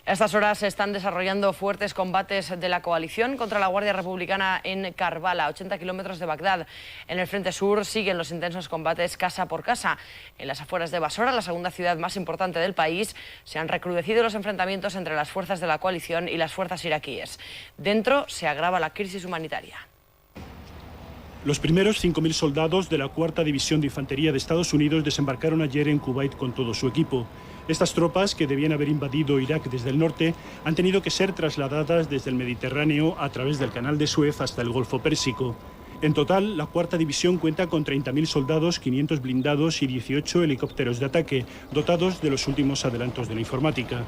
A estas horas se están desarrollando fuertes combates de la coalición contra la Guardia Republicana en Karbala, a 80 kilómetros de Bagdad. En el frente sur siguen los intensos combates casa por casa. En las afueras de Basora, la segunda ciudad más importante del país, se han recrudecido los enfrentamientos entre las fuerzas de la coalición y las fuerzas iraquíes. Dentro se agrava la crisis humanitaria. Los primeros 5.000 soldados de la 4ª División de Infantería de Estados Unidos desembarcaron ayer en Kuwait con todo su equipo. Estas tropas, que debían haber invadido Irak desde el norte, han tenido que ser trasladadas desde el Mediterráneo a través del Canal de Suez hasta el Golfo Pérsico. En total, la 4ª División cuenta con 30.000 soldados, 500 blindados y 18 helicópteros de ataque, dotados de los últimos adelantos de la informática.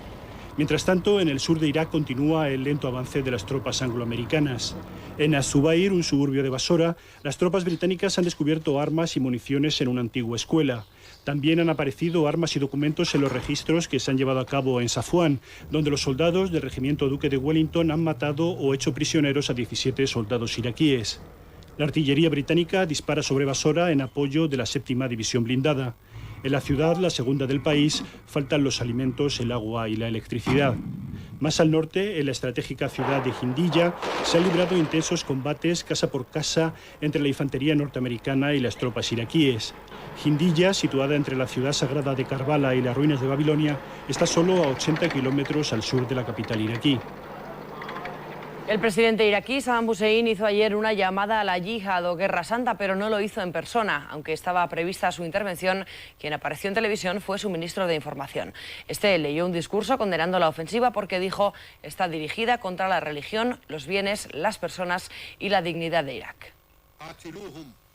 Mientras tanto, en el sur de Irak continúa el lento avance de las tropas angloamericanas. En Az-Zubair, un suburbio de Basora, las tropas británicas han descubierto armas y municiones en una antigua escuela. También han aparecido armas y documentos en los registros que se han llevado a cabo en Safwan, donde los soldados del regimiento Duque de Wellington han matado o hecho prisioneros a 17 soldados iraquíes. La artillería británica dispara sobre Basora en apoyo de la 7ª División blindada. En la ciudad, la segunda del país, faltan los alimentos, el agua y la electricidad. Más al norte, en la estratégica ciudad de Jindilla, se han librado intensos combates casa por casa entre la infantería norteamericana y las tropas iraquíes. Jindilla, situada entre la ciudad sagrada de Karbala y las ruinas de Babilonia, está solo a 80 kilómetros al sur de la capital iraquí. El presidente iraquí Saddam Hussein hizo ayer una llamada a la yihad o guerra santa, pero no lo hizo en persona. Aunque estaba prevista su intervención, quien apareció en televisión fue su ministro de Información. Este leyó un discurso condenando la ofensiva porque dijo está dirigida contra la religión, los bienes, las personas y la dignidad de Irak.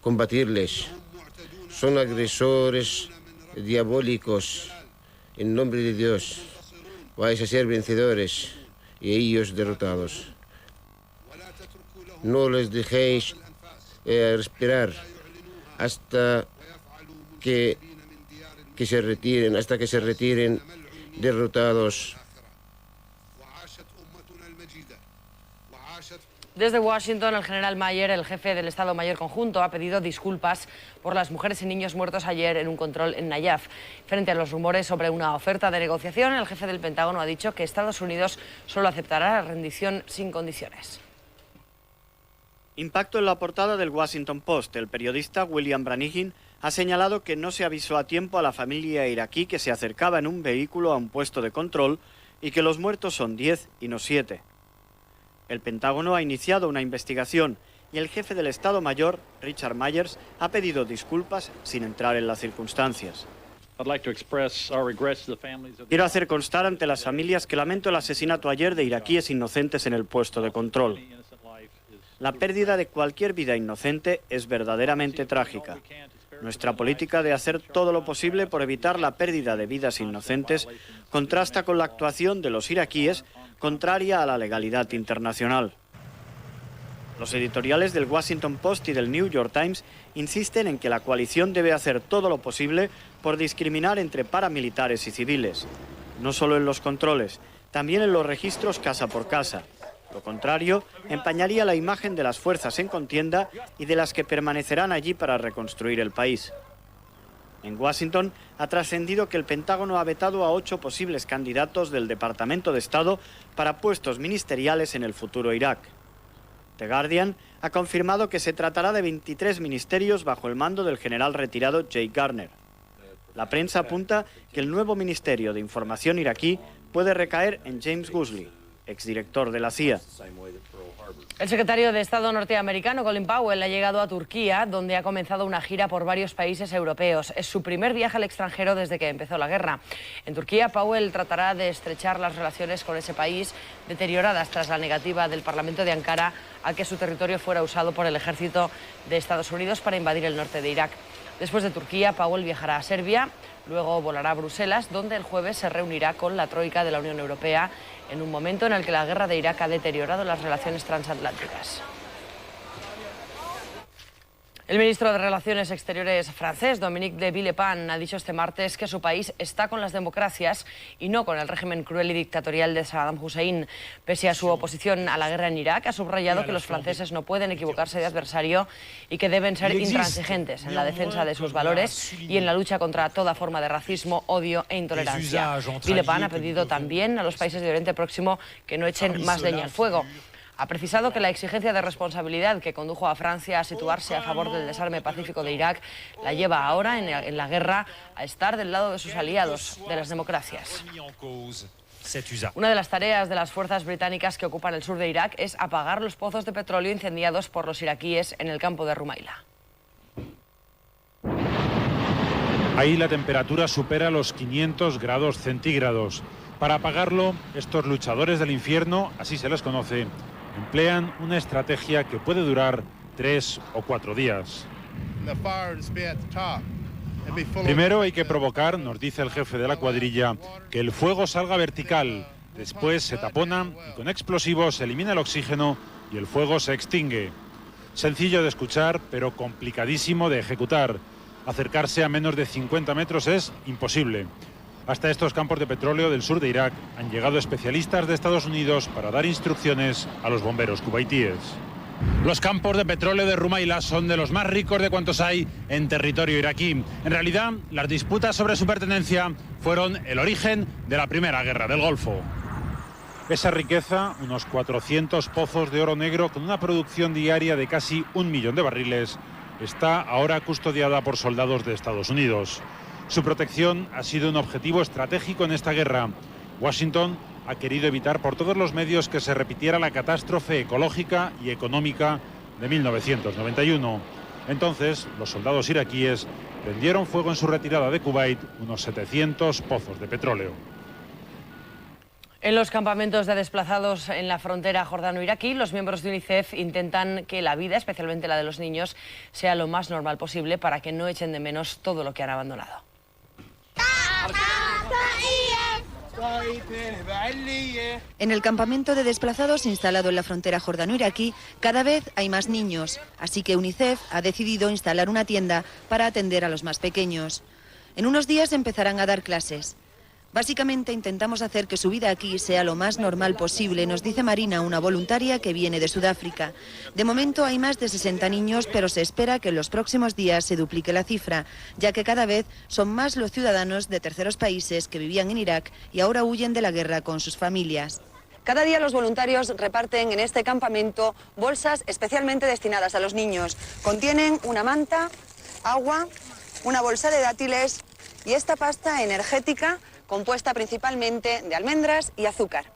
Combatirles. Son agresores diabólicos En nombre de Dios, vais a ser vencedores y ellos derrotados. No les dejéis respirar hasta que se retiren derrotados. Desde Washington, el general Mayer, el jefe del Estado Mayor Conjunto, ha pedido disculpas por las mujeres y niños muertos ayer en un control en Nayaf. Frente a los rumores sobre una oferta de negociación, el jefe del Pentágono ha dicho que Estados Unidos solo aceptará la rendición sin condiciones. Impacto en la portada del Washington Post. El periodista William Branigin ha señalado que no se avisó a tiempo a la familia iraquí que se acercaba en un vehículo a un puesto de control y que los muertos son 10 y no 7. El Pentágono ha iniciado una investigación y el jefe del Estado Mayor, Richard Myers, ha pedido disculpas sin entrar en las circunstancias. Quiero hacer constar ante las familias que lamento el asesinato ayer de iraquíes inocentes en el puesto de control. La pérdida de cualquier vida inocente es verdaderamente trágica. Nuestra política de hacer todo lo posible por evitar la pérdida de vidas inocentes contrasta con la actuación de los iraquíes contraria a la legalidad internacional. Los editoriales del Washington Post y del New York Times insisten en que la coalición debe hacer todo lo posible por discriminar entre paramilitares y civiles, no solo en los controles, también en los registros casa por casa. Lo contrario empañaría la imagen de las fuerzas en contienda y de las que permanecerán allí para reconstruir el país. En Washington ha trascendido que el Pentágono ha vetado a 8 posibles candidatos del Departamento de Estado para puestos ministeriales en el futuro Irak. The Guardian ha confirmado que se tratará de 23 ministerios bajo el mando del general retirado Jake Garner. La prensa apunta que el nuevo Ministerio de Información iraquí puede recaer en James Guzley, exdirector de la CIA. El secretario de Estado norteamericano, Colin Powell, ha llegado a Turquía, donde ha comenzado una gira por varios países europeos. Es su primer viaje al extranjero desde que empezó la guerra. En Turquía, Powell tratará de estrechar las relaciones con ese país, deterioradas tras la negativa del Parlamento de Ankara a que su territorio fuera usado por el ejército de Estados Unidos para invadir el norte de Irak. Después de Turquía, Powell viajará a Serbia, luego volará a Bruselas, donde el jueves se reunirá con la troika de la Unión Europea en un momento en el que la guerra de Irak ha deteriorado las relaciones transatlánticas. El ministro de Relaciones Exteriores francés, Dominique de Villepin, ha dicho este martes que su país está con las democracias y no con el régimen cruel y dictatorial de Saddam Hussein. Pese a su oposición a la guerra en Irak, ha subrayado que los franceses no pueden equivocarse de adversario y que deben ser intransigentes en la defensa de sus valores y en la lucha contra toda forma de racismo, odio e intolerancia. Villepin ha pedido también a los países de Oriente Próximo que no echen más leña al fuego. Ha precisado que la exigencia de responsabilidad que condujo a Francia a situarse a favor del desarme pacífico de Irak la lleva ahora, en la guerra, a estar del lado de sus aliados, de las democracias. Una de las tareas de las fuerzas británicas que ocupan el sur de Irak es apagar los pozos de petróleo incendiados por los iraquíes en el campo de Rumaila. Ahí la temperatura supera los 500 grados centígrados. Para apagarlo, estos luchadores del infierno, así se les conoce, emplean una estrategia que puede durar 3 o 4 días. Primero hay que provocar, nos dice el jefe de la cuadrilla, que el fuego salga vertical. Después se tapona y con explosivos se elimina el oxígeno y el fuego se extingue. Sencillo de escuchar, pero complicadísimo de ejecutar. Acercarse a menos de 50 metros es imposible. Hasta estos campos de petróleo del sur de Irak han llegado especialistas de Estados Unidos para dar instrucciones a los bomberos cubaitíes. Los campos de petróleo de Rumaila son de los más ricos de cuantos hay en territorio iraquí. En realidad, las disputas sobre su pertenencia fueron el origen de la primera guerra del Golfo. Esa riqueza, unos 400 pozos de oro negro con una producción diaria de casi 1 millón de barriles, está ahora custodiada por soldados de Estados Unidos. Su protección ha sido un objetivo estratégico en esta guerra. Washington ha querido evitar por todos los medios que se repitiera la catástrofe ecológica y económica de 1991. Entonces, los soldados iraquíes prendieron fuego en su retirada de Kuwait unos 700 pozos de petróleo. En los campamentos de desplazados en la frontera jordano-iraquí, los miembros de UNICEF intentan que la vida, especialmente la de los niños, sea lo más normal posible para que no echen de menos todo lo que han abandonado. En el campamento de desplazados instalado en la frontera jordano-iraquí, cada vez hay más niños, así que UNICEF ha decidido instalar una tienda para atender a los más pequeños. En unos días empezarán a dar clases. Básicamente intentamos hacer que su vida aquí sea lo más normal posible, nos dice Marina, una voluntaria que viene de Sudáfrica. De momento hay más de 60 niños, pero se espera que en los próximos días se duplique la cifra, ya que cada vez son más los ciudadanos de terceros países que vivían en Irak y ahora huyen de la guerra con sus familias. Cada día los voluntarios reparten en este campamento bolsas especialmente destinadas a los niños. Contienen una manta, agua, una bolsa de dátiles y esta pasta energética compuesta principalmente de almendras y azúcar.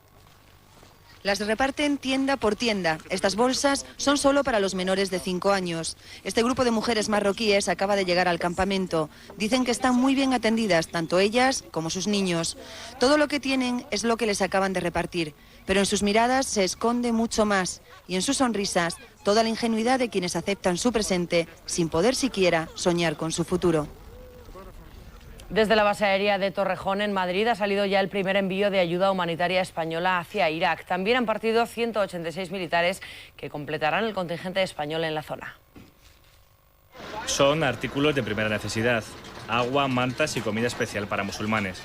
Las reparten tienda por tienda. Estas bolsas son solo para los menores de 5 años. Este grupo de mujeres marroquíes acaba de llegar al campamento. Dicen que están muy bien atendidas, tanto ellas como sus niños. Todo lo que tienen es lo que les acaban de repartir, pero en sus miradas se esconde mucho más y en sus sonrisas toda la ingenuidad de quienes aceptan su presente sin poder siquiera soñar con su futuro. Desde la base aérea de Torrejón, en Madrid, ha salido ya el primer envío de ayuda humanitaria española hacia Irak. También han partido 186 militares que completarán el contingente español en la zona. Son artículos de primera necesidad: agua, mantas y comida especial para musulmanes.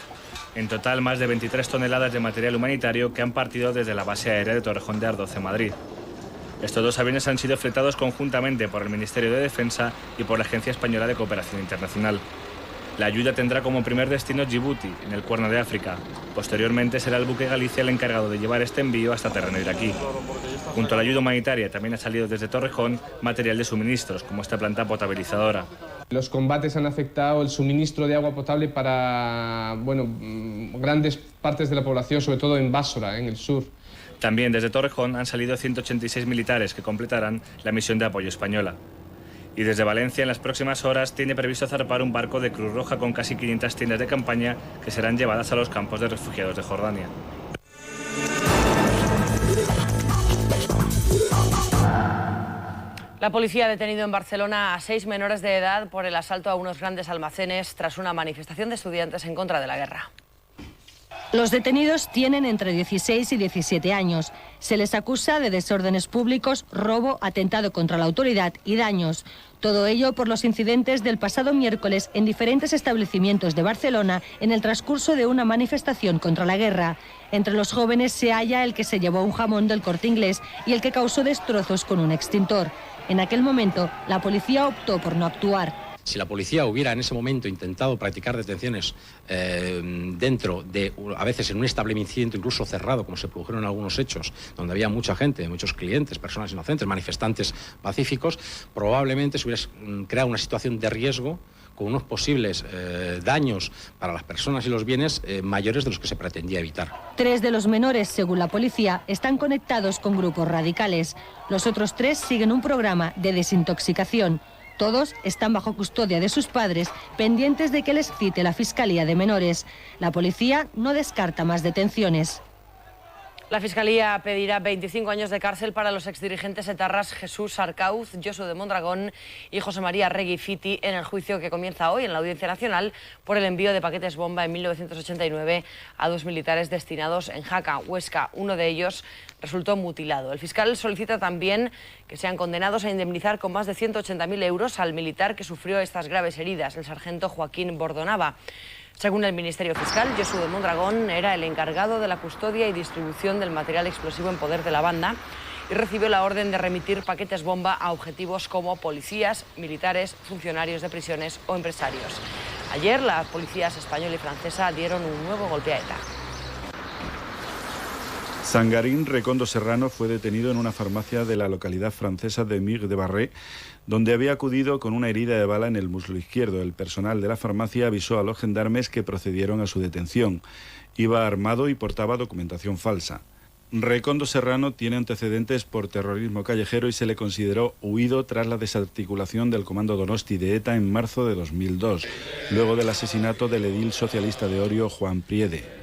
En total, más de 23 toneladas de material humanitario que han partido desde la base aérea de Torrejón de Ardoz, en Madrid. Estos dos aviones han sido fletados conjuntamente por el Ministerio de Defensa y por la Agencia Española de Cooperación Internacional. La ayuda tendrá como primer destino Djibouti, en el Cuerno de África. Posteriormente será el buque Galicia el encargado de llevar este envío hasta terreno iraquí. Junto a la ayuda humanitaria también ha salido desde Torrejón material de suministros, como esta planta potabilizadora. Los combates han afectado el suministro de agua potable para grandes partes de la población, sobre todo en Básora, en el sur. También desde Torrejón han salido 186 militares que completarán la misión de apoyo española. Y desde Valencia, en las próximas horas, tiene previsto zarpar un barco de Cruz Roja con casi 500 tiendas de campaña que serán llevadas a los campos de refugiados de Jordania. La policía ha detenido en Barcelona a 6 menores de edad por el asalto a unos grandes almacenes tras una manifestación de estudiantes en contra de la guerra. Los detenidos tienen entre 16 y 17 años. Se les acusa de desórdenes públicos, robo, atentado contra la autoridad y daños. Todo ello por los incidentes del pasado miércoles en diferentes establecimientos de Barcelona en el transcurso de una manifestación contra la guerra. Entre los jóvenes se halla el que se llevó un jamón del Corte Inglés y el que causó destrozos con un extintor. En aquel momento, la policía optó por no actuar. Si la policía hubiera en ese momento intentado practicar detenciones dentro de, a veces en un establecimiento incluso cerrado, como se produjeron algunos hechos, donde había mucha gente, muchos clientes, personas inocentes, manifestantes pacíficos, probablemente se hubiera creado una situación de riesgo con unos posibles daños para las personas y los bienes mayores de los que se pretendía evitar. 3 de los menores, según la policía, están conectados con grupos radicales. Los otros 3 siguen un programa de desintoxicación. Todos están bajo custodia de sus padres, pendientes de que les cite la Fiscalía de Menores. La policía no descarta más detenciones. La Fiscalía pedirá 25 años de cárcel para los exdirigentes etarras Jesús Arcauz, Josu de Mondragón y José María Regui Fiti en el juicio que comienza hoy en la Audiencia Nacional por el envío de paquetes bomba en 1989 a 2 militares destinados en Jaca, Huesca. Uno de ellos resultó mutilado. El fiscal solicita también que sean condenados a indemnizar con más de 180.000 euros al militar que sufrió estas graves heridas, el sargento Joaquín Bordonava. Según el Ministerio Fiscal, Josu de Mondragón era el encargado de la custodia y distribución del material explosivo en poder de la banda y recibió la orden de remitir paquetes bomba a objetivos como policías, militares, funcionarios de prisiones o empresarios. Ayer, las policías española y francesa dieron un nuevo golpe a ETA. Sangarín Recondo Serrano fue detenido en una farmacia de la localidad francesa de Mir-de-Barré, donde había acudido con una herida de bala en el muslo izquierdo. El personal de la farmacia avisó a los gendarmes que procedieron a su detención. Iba armado y portaba documentación falsa. Recondo Serrano tiene antecedentes por terrorismo callejero y se le consideró huido tras la desarticulación del comando Donosti de ETA en marzo de 2002, luego del asesinato del edil socialista de Orio, Juan Priede.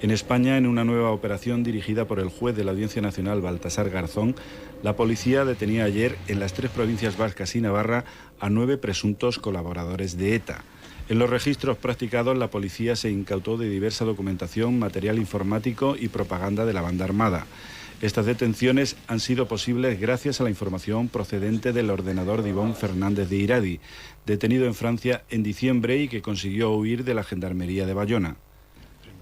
En España, en una nueva operación dirigida por el juez de la Audiencia Nacional, Baltasar Garzón, la policía detenía ayer en las 3 provincias vascas y Navarra a 9 presuntos colaboradores de ETA. En los registros practicados, la policía se incautó de diversa documentación, material informático y propaganda de la banda armada. Estas detenciones han sido posibles gracias a la información procedente del ordenador de Ivón Fernández de Iradi, detenido en Francia en diciembre y que consiguió huir de la Gendarmería de Bayona.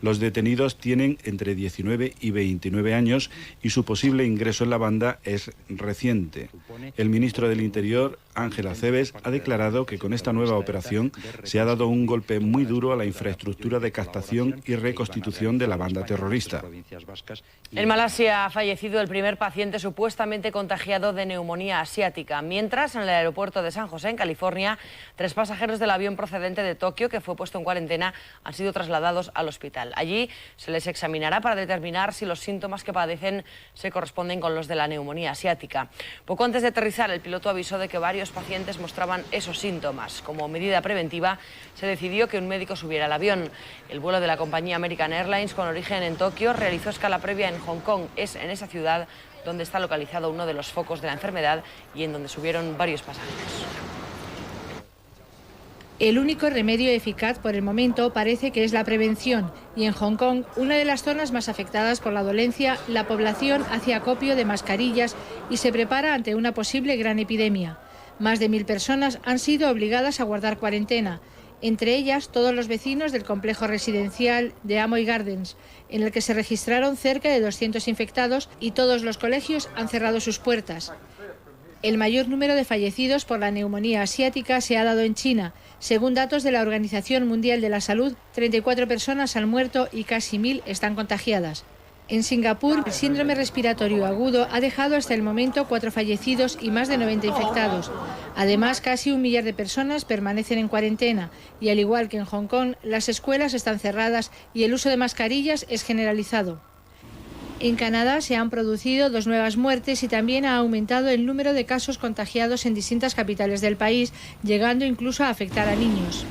Los detenidos tienen entre 19 y 29 años y su posible ingreso en la banda es reciente. El ministro del Interior, Ángel Acebes, ha declarado que con esta nueva operación se ha dado un golpe muy duro a la infraestructura de captación y reconstitución de la banda terrorista. En Malasia ha fallecido el primer paciente supuestamente contagiado de neumonía asiática, mientras en el aeropuerto de San José, en California, 3 pasajeros del avión procedente de Tokio, que fue puesto en cuarentena, han sido trasladados al hospital. Allí se les examinará para determinar si los síntomas que padecen se corresponden con los de la neumonía asiática. Poco antes de aterrizar, el piloto avisó de que varios pacientes mostraban esos síntomas. Como medida preventiva, se decidió que un médico subiera al avión. El vuelo de la compañía American Airlines, con origen en Tokio, realizó escala previa en Hong Kong. Es en esa ciudad donde está localizado uno de los focos de la enfermedad y en donde subieron varios pasajeros. El único remedio eficaz por el momento parece que es la prevención, y en Hong Kong, una de las zonas más afectadas por la dolencia, la población hace acopio de mascarillas y se prepara ante una posible gran epidemia. Más de 1000 personas han sido obligadas a guardar cuarentena, entre ellas todos los vecinos del complejo residencial de Amoy Gardens, en el que se registraron cerca de 200 infectados y todos los colegios han cerrado sus puertas. El mayor número de fallecidos por la neumonía asiática se ha dado en China. Según datos de la Organización Mundial de la Salud, 34 personas han muerto y casi 1000 están contagiadas. En Singapur, el síndrome respiratorio agudo ha dejado hasta el momento 4 fallecidos y más de 90 infectados. Además, casi 1 millar de personas permanecen en cuarentena y, al igual que en Hong Kong, las escuelas están cerradas y el uso de mascarillas es generalizado. En Canadá se han producido 2 nuevas muertes y también ha aumentado el número de casos contagiados en distintas capitales del país, llegando incluso a afectar a niños.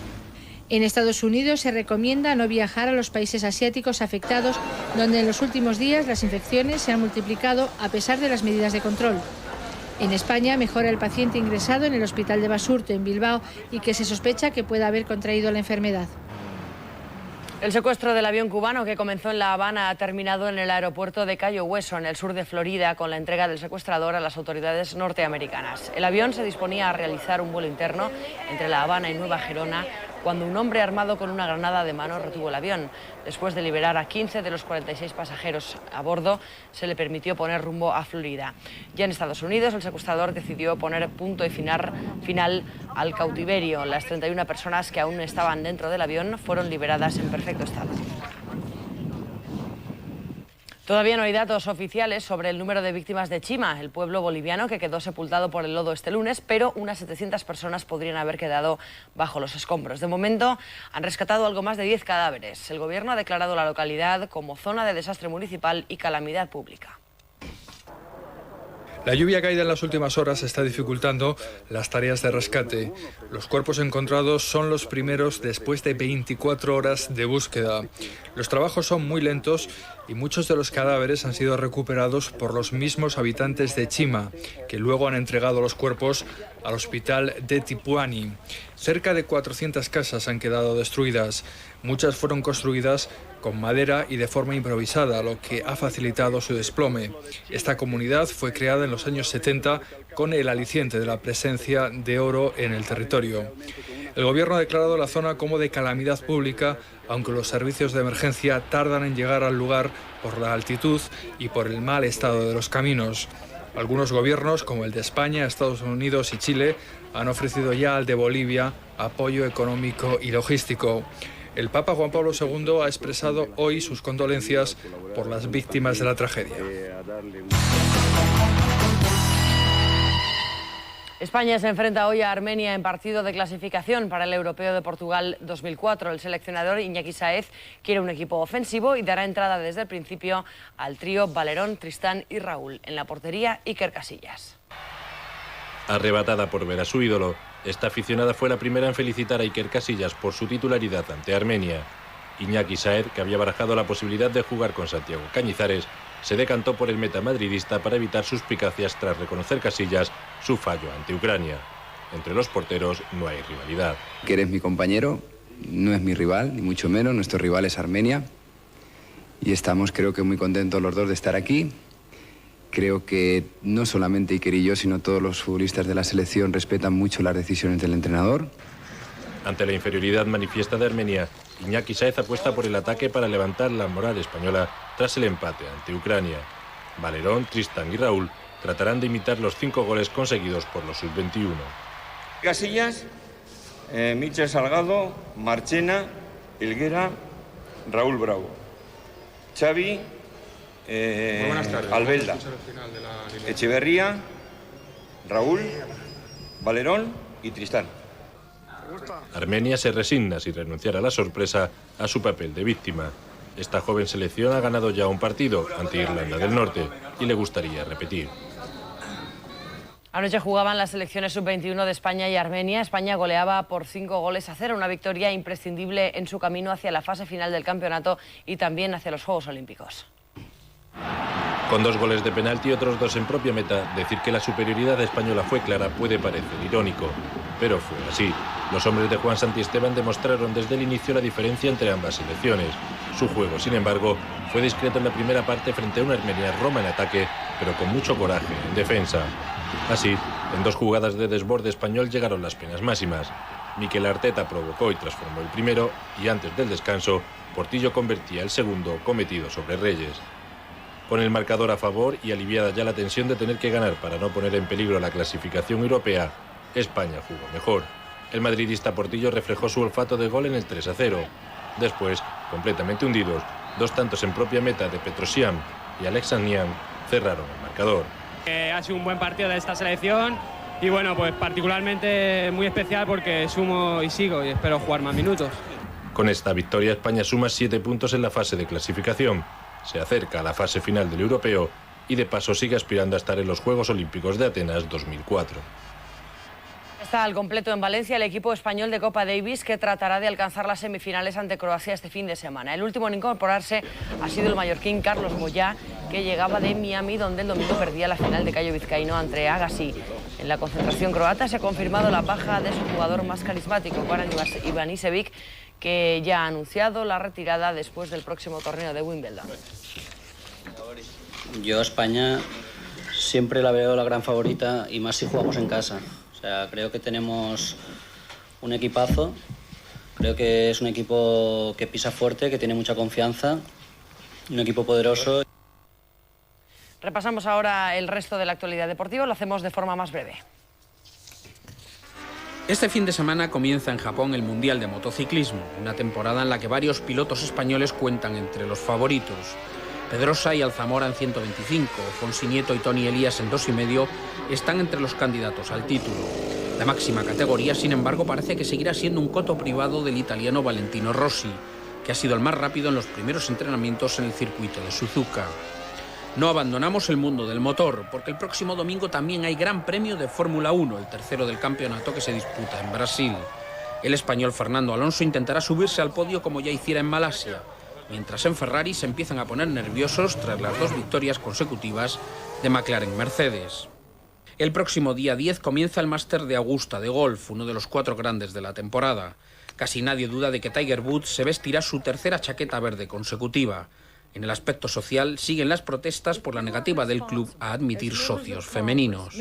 En Estados Unidos se recomienda no viajar a los países asiáticos afectados, donde en los últimos días las infecciones se han multiplicado a pesar de las medidas de control. En España mejora el paciente ingresado en el hospital de Basurto, en Bilbao, y que se sospecha que pueda haber contraído la enfermedad. El secuestro del avión cubano que comenzó en La Habana ha terminado en el aeropuerto de Cayo Hueso, en el sur de Florida, con la entrega del secuestrador a las autoridades norteamericanas. El avión se disponía a realizar un vuelo interno entre La Habana y Nueva Gerona cuando un hombre armado con una granada de mano retuvo el avión. Después de liberar a 15 de los 46 pasajeros a bordo, se le permitió poner rumbo a Florida. Ya en Estados Unidos, el secuestrador decidió poner punto y final al cautiverio. Las 31 personas que aún estaban dentro del avión fueron liberadas en perfecto estado. Todavía no hay datos oficiales sobre el número de víctimas de Chima, el pueblo boliviano que quedó sepultado por el lodo este lunes, pero unas 700 personas podrían haber quedado bajo los escombros. De momento han rescatado algo más de 10 cadáveres. El gobierno ha declarado la localidad como zona de desastre municipal y calamidad pública. La lluvia caída en las últimas horas está dificultando las tareas de rescate. Los cuerpos encontrados son los primeros después de 24 horas de búsqueda. Los trabajos son muy lentos y muchos de los cadáveres han sido recuperados por los mismos habitantes de Chima, que luego han entregado los cuerpos al hospital de Tipuani. Cerca de 400 casas han quedado destruidas. Muchas fueron construidas con madera y de forma improvisada, lo que ha facilitado su desplome. Esta comunidad fue creada en los años 70 con el aliciente de la presencia de oro en el territorio. El gobierno ha declarado la zona como de calamidad pública, aunque los servicios de emergencia tardan en llegar al lugar por la altitud y por el mal estado de los caminos. Algunos gobiernos, como el de España, Estados Unidos y Chile, han ofrecido ya al de Bolivia apoyo económico y logístico. El Papa Juan Pablo II ha expresado hoy sus condolencias por las víctimas de la tragedia. España se enfrenta hoy a Armenia en partido de clasificación para el Europeo de Portugal 2004. El seleccionador Iñaki Sáez quiere un equipo ofensivo y dará entrada desde el principio al trío Valerón, Tristán y Raúl. En la portería, Iker Casillas. Arrebatada por ver a su ídolo, esta aficionada fue la primera en felicitar a Iker Casillas por su titularidad ante Armenia. Iñaki Sáez, que había barajado la posibilidad de jugar con Santiago Cañizares, se decantó por el meta madridista para evitar suspicacias tras reconocer Casillas su fallo ante Ucrania. Entre los porteros no hay rivalidad. Que eres mi compañero no es mi rival, ni mucho menos. Nuestro rival es Armenia. Y estamos, creo que, muy contentos los dos de estar aquí. Creo que no solamente Iker y yo, sino todos los futbolistas de la selección respetan mucho las decisiones del entrenador. Ante la inferioridad manifiesta de Armenia, Iñaki Sáez apuesta por el ataque para levantar la moral española tras el empate ante Ucrania. Valerón, Tristán y Raúl tratarán de imitar los 5 goles conseguidos por los sub-21. Casillas, Michel Salgado, Marchena, Helguera, Raúl Bravo. Xavi, Albelda, Echeverría, Raúl, Valerón y Tristán. Armenia se resigna sin renunciar a la sorpresa a su papel de víctima. Esta joven selección ha ganado ya un partido ante Irlanda del Norte y le gustaría repetir. Anoche jugaban las selecciones sub-21 de España y Armenia. España goleaba por 5-0, una victoria imprescindible en su camino hacia la fase final del campeonato y también hacia los Juegos Olímpicos. Con 2 goles de penalti y otros 2 en propia meta, decir que la superioridad española fue clara puede parecer irónico, pero fue así. Los hombres de Juan Santisteban demostraron desde el inicio la diferencia entre ambas selecciones. Su juego, sin embargo, fue discreto en la primera parte frente a una Armenia Roma en ataque, pero con mucho coraje en defensa. Así, en 2 jugadas de desborde español llegaron las penas máximas. Mikel Arteta provocó y transformó el primero, y antes del descanso, Portillo convertía el segundo cometido sobre Reyes. Con el marcador a favor y aliviada ya la tensión de tener que ganar para no poner en peligro la clasificación europea, España jugó mejor. El madridista Portillo reflejó su olfato de gol en el 3-0. Después, completamente hundidos, 2 tantos en propia meta de Petrosian y Alex Niang cerraron el marcador. Ha sido un buen partido de esta selección y bueno, pues particularmente muy especial porque sumo y sigo y espero jugar más minutos. Con esta victoria España suma 7 puntos en la fase de clasificación. Se acerca a la fase final del europeo y de paso sigue aspirando a estar en los Juegos Olímpicos de Atenas 2004. Está al completo en Valencia el equipo español de Copa Davis que tratará de alcanzar las semifinales ante Croacia este fin de semana. El último en incorporarse ha sido el mallorquín Carlos Moyá, que llegaba de Miami, donde el domingo perdía la final de Cayo Vizcaíno ante Agassi. En la concentración croata se ha confirmado la baja de su jugador más carismático, Goran Ivanisevic, que ya ha anunciado la retirada después del próximo torneo de Wimbledon. Yo a España siempre la veo la gran favorita y más si jugamos en casa. O sea, creo que tenemos un equipazo, creo que es un equipo que pisa fuerte, que tiene mucha confianza, un equipo poderoso. Repasamos ahora el resto de la actualidad deportiva, lo hacemos de forma más breve. Este fin de semana comienza en Japón el Mundial de Motociclismo, una temporada en la que varios pilotos españoles cuentan entre los favoritos. Pedrosa y Alzamora en 125, Fonsi Nieto y Toni Elías en 2,5 están entre los candidatos al título. La máxima categoría, sin embargo, parece que seguirá siendo un coto privado del italiano Valentino Rossi, que ha sido el más rápido en los primeros entrenamientos en el circuito de Suzuka. No abandonamos el mundo del motor, porque el próximo domingo también hay Gran Premio de Fórmula 1, el tercero del campeonato que se disputa en Brasil. El español Fernando Alonso intentará subirse al podio como ya hiciera en Malasia, mientras en Ferrari se empiezan a poner nerviosos tras las 2 victorias consecutivas de McLaren Mercedes. El próximo día 10 comienza el Máster de Augusta de golf, uno de los 4 grandes de la temporada. Casi nadie duda de que Tiger Woods se vestirá su tercera chaqueta verde consecutiva. En el aspecto social siguen las protestas por la negativa del club a admitir socios femeninos.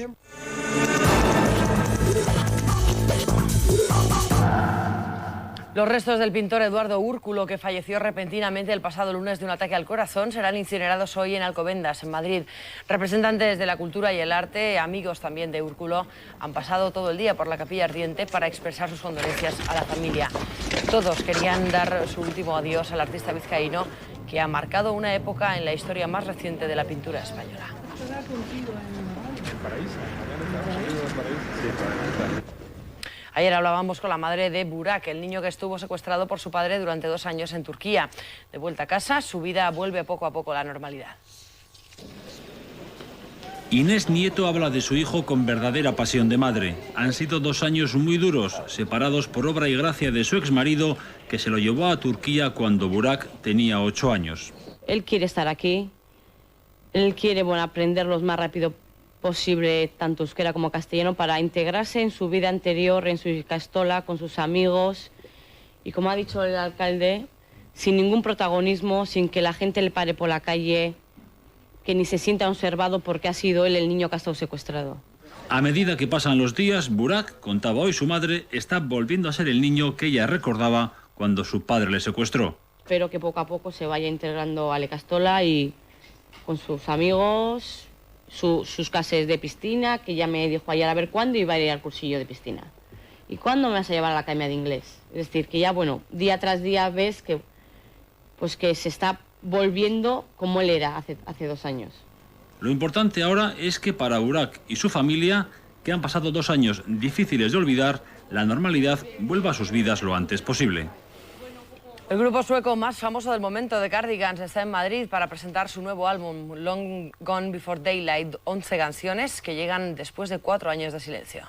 Los restos del pintor Eduardo Úrculo, que falleció repentinamente el pasado lunes de un ataque al corazón, serán incinerados hoy en Alcobendas, en Madrid. Representantes de la cultura y el arte, amigos también de Úrculo, han pasado todo el día por la Capilla Ardiente para expresar sus condolencias a la familia. Todos querían dar su último adiós al artista vizcaíno, que ha marcado una época en la historia más reciente de la pintura española. Ayer hablábamos con la madre de Burak, el niño que estuvo secuestrado por su padre durante 2 años en Turquía. De vuelta a casa, su vida vuelve poco a poco a la normalidad. Inés Nieto habla de su hijo con verdadera pasión de madre. Han sido 2 años muy duros, separados por obra y gracia de su exmarido, que se lo llevó a Turquía cuando Burak tenía 8 años. Él quiere estar aquí, él quiere aprender lo más rápido posible, tanto euskera como castellano, para integrarse en su vida anterior, en su castola, con sus amigos y como ha dicho el alcalde, sin ningún protagonismo, sin que la gente le pare por la calle, que ni se sienta observado porque ha sido él el niño que ha estado secuestrado. A medida que pasan los días, Burak, contaba hoy su madre, está volviendo a ser el niño que ella recordaba cuando su padre le secuestró. Espero que poco a poco se vaya integrando a la Castola y con sus amigos, sus clases de piscina, que ya me dijo ayer a ver cuándo iba a ir al cursillo de piscina. ¿Y cuándo me vas a llevar a la academia de inglés? Es decir, que ya, bueno, día tras día ves que, pues que se está volviendo como él era hace 2 años. Lo importante ahora es que para Burak y su familia, que han pasado 2 años difíciles de olvidar, la normalidad vuelva a sus vidas lo antes posible. El grupo sueco más famoso del momento, The Cardigans, está en Madrid para presentar su nuevo álbum, Long Gone Before Daylight, 11 canciones que llegan después de 4 años de silencio.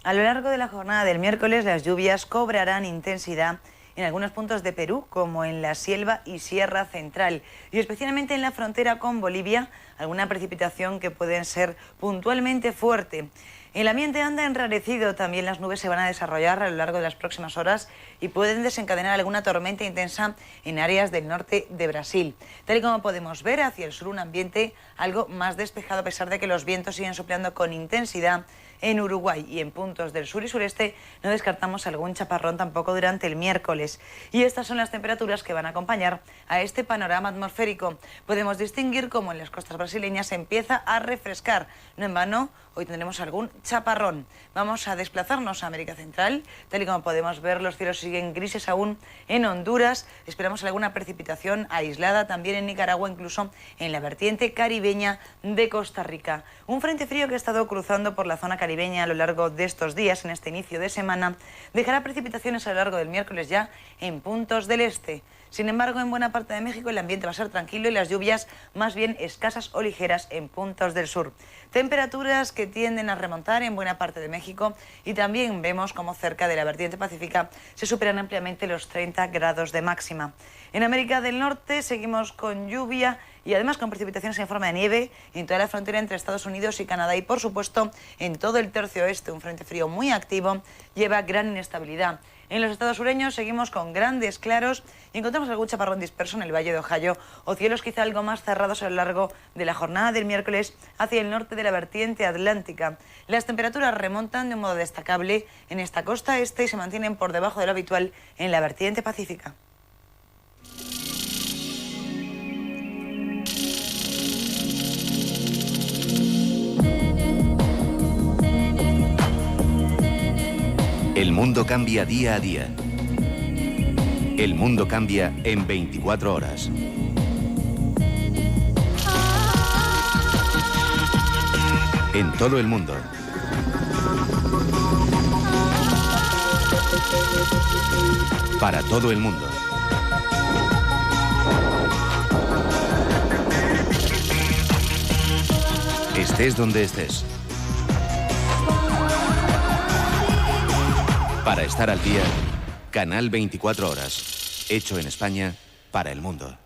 A lo largo de la jornada del miércoles, las lluvias cobrarán intensidad en algunos puntos de Perú, como en la Selva y Sierra Central, y especialmente en la frontera con Bolivia, alguna precipitación que puede ser puntualmente fuerte. El ambiente anda enrarecido, también las nubes se van a desarrollar a lo largo de las próximas horas y pueden desencadenar alguna tormenta intensa en áreas del norte de Brasil. Tal y como podemos ver, hacia el sur un ambiente algo más despejado, a pesar de que los vientos siguen soplando con intensidad en Uruguay, y en puntos del sur y sureste no descartamos algún chaparrón tampoco durante el miércoles. Y estas son las temperaturas que van a acompañar a este panorama atmosférico. Podemos distinguir cómo en las costas brasileñas se empieza a refrescar. No en vano, hoy tendremos algún chaparrón. Vamos a desplazarnos a América Central. Tal y como podemos ver, los cielos siguen grises aún en Honduras. Esperamos alguna precipitación aislada también en Nicaragua, incluso en la vertiente caribeña de Costa Rica. Un frente frío que ha estado cruzando por la zona caribeña a lo largo de estos días, en este inicio de semana, dejará precipitaciones a lo largo del miércoles ya en puntos del este. Sin embargo, en buena parte de México el ambiente va a ser tranquilo y las lluvias más bien escasas o ligeras en puntos del sur. Temperaturas que tienden a remontar en buena parte de México, y también vemos como cerca de la vertiente pacífica se superan ampliamente los 30 grados de máxima. En América del Norte seguimos con lluvia y además con precipitaciones en forma de nieve en toda la frontera entre Estados Unidos y Canadá, y por supuesto en todo el tercio oeste. Un frente frío muy activo lleva gran inestabilidad. En los estados sureños seguimos con grandes claros y encontramos algún chaparrón disperso en el Valle de Ohio, o cielos quizá algo más cerrados a lo largo de la jornada del miércoles hacia el norte de la vertiente atlántica. Las temperaturas remontan de un modo destacable en esta costa este y se mantienen por debajo de lo habitual en la vertiente pacífica. El mundo cambia día a día. El mundo cambia en 24 horas. En todo el mundo. Para todo el mundo. Estés donde estés. Para estar al día, Canal 24 Horas. Hecho en España, para el mundo.